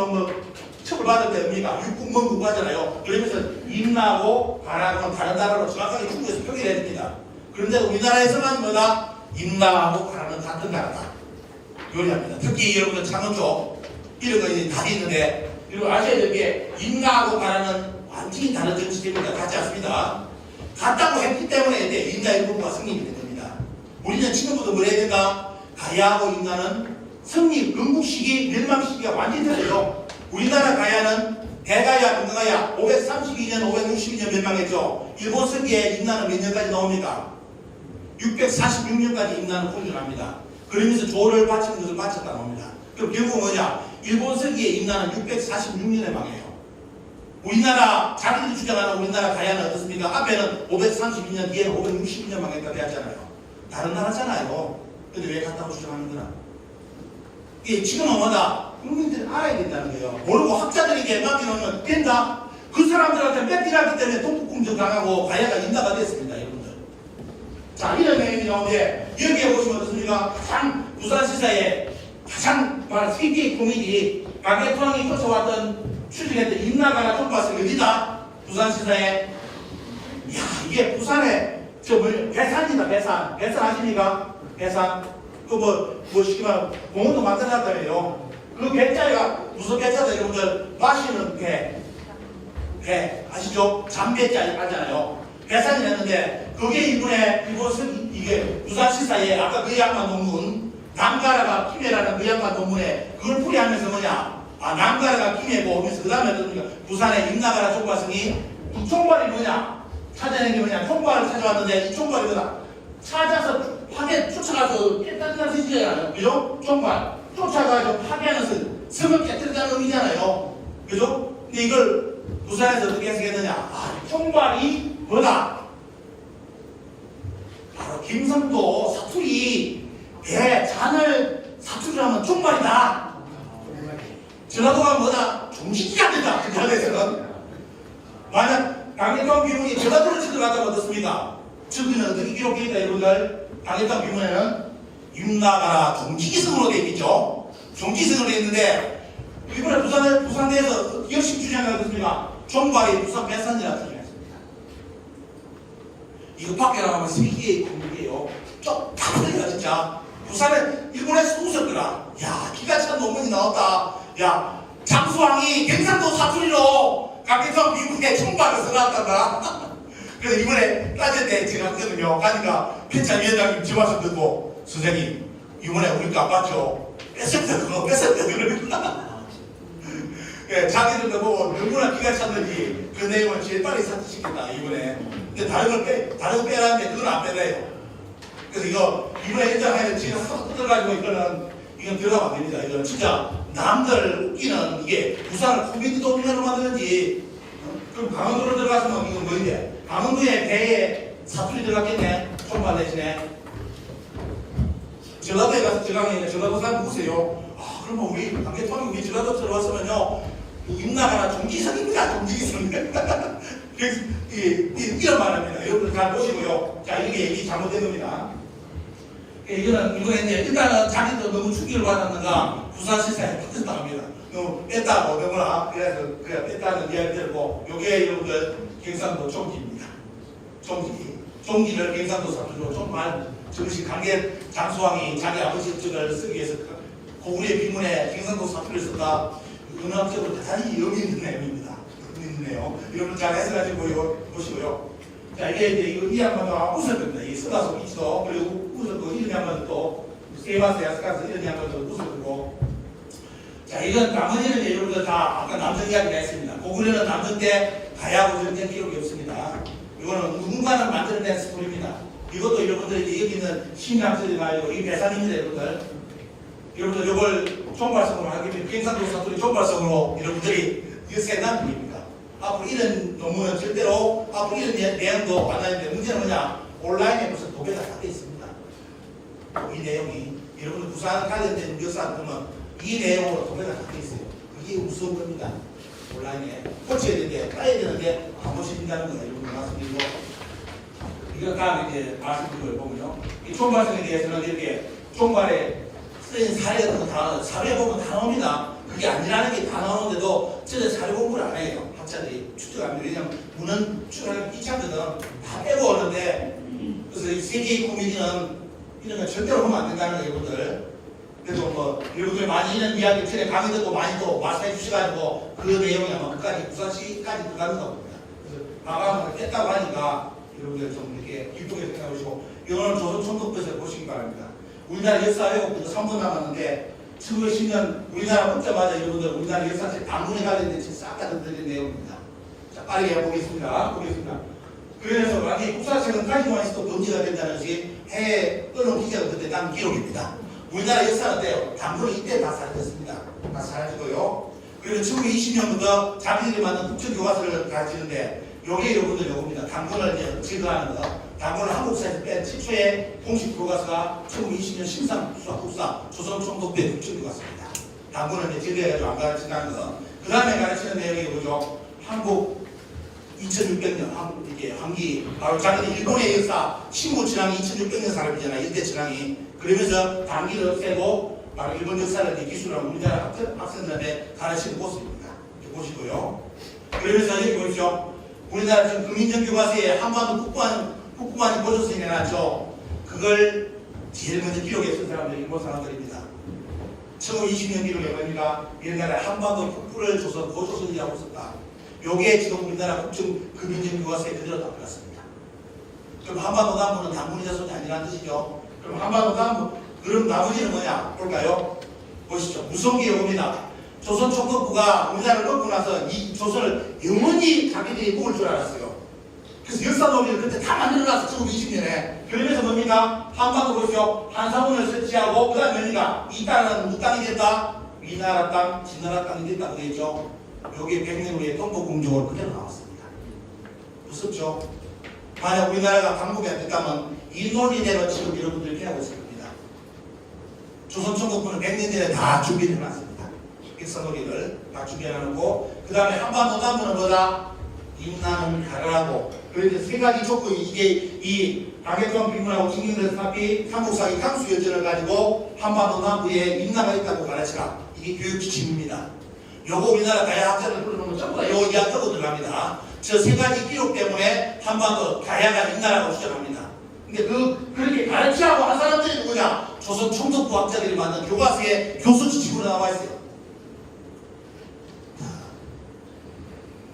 처벌받을 때 뭡니까? 육국문 공부하잖아요. 그러면서 임나하고 가라는 다른 나라로 정확하게 중국에서 표기를 해줍니다. 그런데 우리나라에서만 뭐다? 임나하고 가라는 같은 나라다. 요리합니다. 특히 여러분들 창원 쪽 이런 거 이제 다 있는데 여러분 아셔야 될 게 임나하고 가라는 완전히 다른 정치체입니다. 같지 않습니다. 같다고 했기 때문에 이제 임나의 부부가 성립이 된 겁니다. 우리는 지금부터 뭘 해야 된다? 가야하고 임나는 성립, 건국 시기, 멸망 시기가 완전히 틀려요. 우리나라 가야는 대가야, 금강가야 532년, 562년 멸망했죠. 일본 서기에 임나는 몇 년까지 나옵니까? 646년까지 임나는 공존합니다. 그러면서 조를 바치는 것을 바쳤다 나옵니다. 그럼 결국 뭐냐? 일본 서기에 임나는 646년에 망해요. 우리나라 자기들이 주장하는 우리나라 가야는 어떻습니까? 앞에는 532년, 뒤에는 562년 망했다 되었잖아요. 다른 나라잖아요. 근데 왜 같다고 주장하는 거나? 이게 지금은 뭐다? 국민들이 알아야 된다는 거예요. 모르고 학자들에게 맡겨놓으면 된다? 그 사람들한테 뺏기라기 때문에 동북공정 당하고 가야가 인다가 됐습니다, 여러분들. 자, 이런 내용이 나오는데 여기에 보시면 어떻습니까? 가장 부산시사의 가장 CPA 코미디 강대통령이 쫓아왔던 추진했던 임나가라 총파스 어디다? 부산시사에. 이야, 이게 부산에 배산이다, 배산. 배산 아십니까? 배산. 시키면 공원도 만들어놨다며요. 그 배자가 무슨 배자다 여러분들? 마시는 배 아시죠? 잠배자 하잖아요. 배산이 했는데 그게 이번에 이게 부산시사에 아까 그 양반 논문 남가라가 김해라는 그 양반 논문에 그걸 풀이하면서 뭐냐? 남가라가 김해고 하면서 그 다음에 부산의 임나가라 총발성이 이 총발이 뭐냐? 찾아낸 게 뭐냐? 총발을 찾아왔는데 이 총발이 뭐냐? 찾아서 쫓아가서 깨끗한 짓이잖아요. 그죠? 총발 쫓아가서 파괴하면서 성을 깨뜨리자는 의미잖아요. 그죠? 근데 이걸 부산에서 어떻게 해석했느냐? 총발이 뭐다? 바로 김성도 사투리 배 잔을 사투리로 하면 총발이다. 전라도가 뭐다? 종식이가 된다. 전라도에서는 만약 강력한 비문이 전라도를 쳐들어가다면 어떻습니까? 저기는 어떻게 기록되어 있다 여러분들? 강력한 비문에는 임나가라 종지기성으로 되어 있죠. 종지기성으로 되어 있는데 이번에 부산대에서 열심히 주장하는 어떻습니까? 총발이 부산 배산이라고 주장했습니다. 이거 밖에 나가면 세계의 공격이에요. 좀 다르다 진짜. 부산에 일본에서 웃었더라. 야, 기가 찬 논문이 나왔다. 야, 장수왕이 경상도 사투리로 강대통 미국에 총발을 써놨단다. 그래서 이번에 따질 때 제가 갔거든요. 가니까 편찬위원장님 저 말씀 듣고 선생님 이번에 우리가 봤죠? 뺏었다 그러니까 예, 자기들도 보고 얼마나 기가 찼는지 그 내용을 제일 빨리 삭제시켰다 이번에. 근데 다른 거 빼라는데 그건 안 빼래요. 그래서 이거 이번에 현장에 지금 쏙 뜯어가지고 이건 들어가면 안 됩니다. 이거는 진짜 남들 웃기는 이게 부산을 코미디 도민으로 만드는지 그럼 강원도로 들어가서는 이건 뭐인데? 강원도에 배에 사투리 들어갔겠네. 총발 대신에. 전라도에 가서 전라도 사람 누구세요? 그러면 우리 강대통령이 우리 전라도 들어왔으면요. 임나가라 종지성입니다. 종지성. 이런 말합니다. 여러분들 잘 보시고요. 자, 이게 얘기 잘못된 겁니다. 이거는 이제 일단은 자기도 너무 충격을 받았는가 부산시사에 뺏었다 합니다. 너무 뺐다고 너무나 그래서 그냥 뺐다는 이야기 들고 요게 여러분들 경상도 종기입니다. 종기를 경상도 사투리로 정말 정식 강계 장수왕이 자기 아버지 쪽을 쓰기 위해서 고구려의 비문에 경상도 사투리를 썼다. 은학적으로 대단히 의미 있는 내용입니다. 의미 있네요. 여러분 잘 해석하시고 보시고요. 자, 이게 이제 이 양반도 웃었거든요. 이 쓰다소 미치도 그리고 웃었고 이런 양반도 또 세바스 야스카스 이런 양반도 웃었고. 자, 이건 나머지는 여러분들 다 아까 남성 이야기를 했습니다. 고구려는 남성 때 가야고 전쟁 기록이 없습니다. 이거는 누군가는 만들어낸 스토리입니다. 이것도 여러분들이 여기 있는 신학설이나 이 배산입니다, 여러분들. 여러분들 이걸 총발성으로 하기 위해 경상도 사투리 총발성으로 여러분들이 이거 생각한 겁니다. 앞으로 이런 논문은 절대로 앞으로 이런 내용도 만나는데 문제는 뭐냐? 온라인에 무슨 도배가 다 되어 있습니다. 이 내용이 여러분들 부산 관련된 역사를 보면 이 내용으로 도배가 다 되어 있어요. 그게 무서운 겁니다. 온라인에 고쳐야 되는데 따야 되는데 안 보시는다는 거예요. 여러분들 말씀드리고 이거 다음에 이제 말씀드린 걸 보면요. 이 총발성에 대해서는 이렇게 총발에 쓰인 사례 같은 거 사례 보면 다 나옵니다. 그게 아니라는 게 다 나오는데도 저는 사례 공부를 안 해요. 학자들이 추측합니다. 왜냐하면 문헌 추측하기 귀찮거든. 다 빼고 오는데 그래서 이 세계의 코미디는 이런 거 절대로 하면 안 된다는 거예요, 여러분들. 그래도 뭐 여러분들 많이 이런 이야기 전에 강의 듣고 많이 또 말씀해 주셔가지고 그 내용이 아마 끝까지 부산시까지 들어가는 겁니다. 그래서 마감을 깼다고 하니까 여러분들 좀 이렇게 기쁘게 생각해 보시고 이거는 조선 총독부에서 보시기 바랍니다. 우리나라 역사회고 3분 남았는데 1910년 우리나라 먹자마자 여러분들 우리나라 역사책 당군에 관련된 책 싹 다 들은 내용입니다. 자, 빠르게 보겠습니다. 그래서 만약에 국사책은 가지고만 있어도 범죄가 된다는 것이 해외 언론 기자가 그때 난 기록입니다. 우리나라 역사는 어때요? 당군은 이때 다 사라졌습니다. 다 사라지고요. 그리고 1920년부터 자기들이 만든 국정교과서를 가르치는데 요게 여러분들 요겁니다. 당군을 이제 제거하는 거. 당군을 한국사에서 뺀 최초의 공식 교과서가 1920년 신상국사 조선총독부의 국정교과서입니다. 당군을 이제 제거해가지고 안 가르친다는 거. 그 다음에 가르치는 내용이 뭐죠? 한국 2600년 한국 이게 환기 바로 자기들 일본의 역사 신부 친왕이 2600년 사람이잖아요. 일대 친왕이 그러면서 단기를 없애고 바로 일본 역사를 기술을 우리나라 학생들한테 가르치는 모습입니다. 이렇게 보시고요. 그러면서 여기 보십시오. 우리나라 지금 금인정 교과서에 한반도 북부만이 고조선이 내놨죠. 그걸 제일 먼저 기록했던 사람들이 일본 사람들입니다. 1920년 기록에 뭡니까? 우리나라 한반도 북부를 조선 고조선이라고 썼다. 요게 지금 우리나라 국정 금인정 교과서에 그대로 담겼습니다. 그럼 한반도 남부는 당군이 자손이 아니라는 뜻이죠. 그럼 한반도 남부, 그럼 나머지는 뭐냐? 볼까요? 보시죠. 무성기 요겁니다. 조선 총독부가 우리나라를 얻고 나서 이 조선을 영원히 자기들이 먹을 줄 알았어요. 그래서 역사 논리를 그때 다 만들어놨어. 1920년에. 그러면서 뭡니까? 한반도 보시죠. 한사문을 설치하고 그 다음에 뭡니까? 이 땅은 누구 땅이 됐다? 위나라 땅, 진나라 땅이 됐다고 되어있죠. 요게 100년 후에 동북공적으로 그대로 나왔습니다. 무섭죠? 만약 우리나라가 강국이 안 됐다면 이 논리대로 지금 여러분들이 피하고 있을 겁니다. 조선총독부는 100년 전에 다 준비를 해놨습니다. 역사 논리를 다 준비해놓고 그 다음에 한반도 남부는 뭐다? 임나는 가라고. 그래서 세 가지 조건이 이게 이 박약종 비문하고 김경래 사비 삼국사기 강수 여전을 가지고 한반도 남부에 임나가 있다고 가르치라. 이게 교육 지침입니다. 요거 우리나라 가야학자를 불러놓으면 전부 다 요 이야기 하고 들어갑니다. 저 세 가지 기록 때문에 한반도 가야가 임나라고 주장합니다. 근데 그렇게 가르치라고 한 사람들이 누구냐? 조선 총독부 학자들이 만든 교과서에 교수 지침으로 나와 있어요.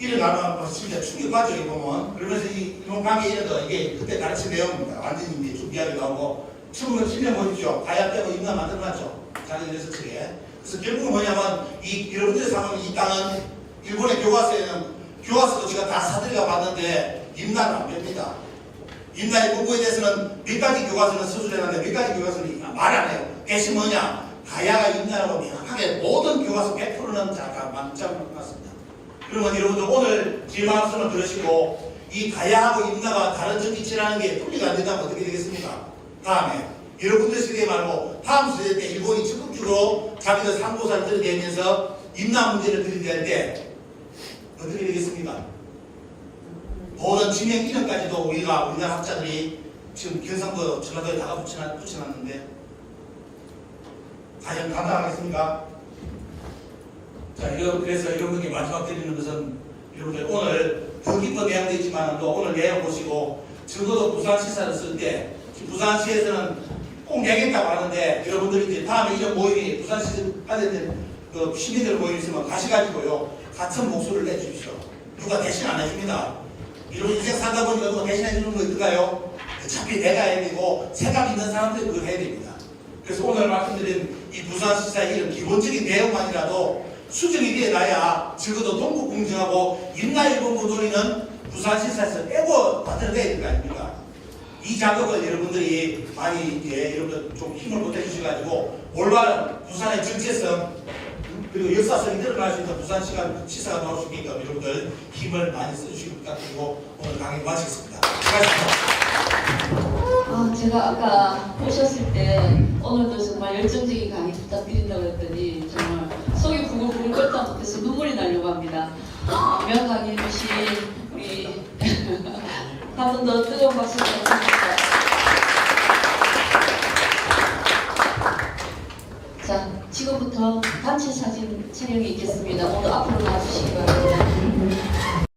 이를 가면 진짜 충격받죠, 이 보면. 그러면서 이 일본 강의 이래도 이게 그때 가르친 내용입니다. 완전히 이제 준비하기도 하고. 1910년 보십시오. 가야 빼고 임나 만들어놨죠. 자기들 해석책에. 그래서 결국은 뭐냐면 이 여러분들이 사는 이 땅은 일본의 교과서도 제가 다 사들여가 봤는데 임나는 안 됩니다. 임나의 공부에 대해서는 몇 가지 교과서는 서술해놨는데 몇 가지 교과서는 말 안 해요. 대신 뭐냐? 가야가 임나라고 명확하게 모든 교과서 100%는 다 만점을 놨습니다. 그러면 여러분들 오늘 제 말씀을 들으시고 이 가야하고 임나가 다른 정치치라는 게 분리가 안 된다면 어떻게 되겠습니까? 다음에 여러분들 세대 말고 다음 세대 때 일본이 적극적으로 자기들 상고사를 들이대면서 임나 문제를 들이댈 때 어떻게 되겠습니까? 모든 지명 이름까지도 우리나라 학자들이 지금 경상도 전라도에 다가 붙여놨는데 과연 감당하겠습니까? 자, 그래서 여러분께 마지막 드리는 것은 여러분들 오늘 더 깊은 내용도 있지만 또 오늘 내용 보시고 적어도 부산시사를 쓸 때 부산시에서는 꼭 내겠다고 하는데 여러분들이 이제 다음에 이런 모임이 부산시 하는 그 시민들 모임이 있으면 가셔가지고요 같은 목소리를 내주십시오. 누가 대신 안 해줍니다. 이런 인생 살다 보니까 누가 대신해 주는 거 있을까요? 어차피 내가 해야 되고 생각 있는 사람들이 그걸 해야 됩니다. 그래서 오늘 말씀드린 이 부산시사의 이런 기본적인 내용만이라도 수정이 되어놔야 적어도 동북공정하고 임나일본부 논의는 부산시사에서 빼고 받아내야 될 거 아닙니까? 이 작업을 여러분들이 많이 이제 여러분들 좀 힘을 보태주셔가지고 올바른 부산의 정체성 그리고 역사성이 드러날 수 있는 부산시사가 나올 수 있게끔 여러분들 힘을 많이 써주시기 부탁드리고 오늘 강의 마치겠습니다. 수고하셨습니다. 제가 아까 오셨을 때 오늘도 정말 열정적인 강의 부탁드린다고 했더니 정말 속이 부글부글 끓다 못해서 눈물이 나려고 합니다. 명강의 주신 우리 한 번 더 뜨거운 박수 부탁드립니다. 자, 지금부터 단체 사진 촬영이 있겠습니다. 모두 앞으로 나와주시기 바랍니다.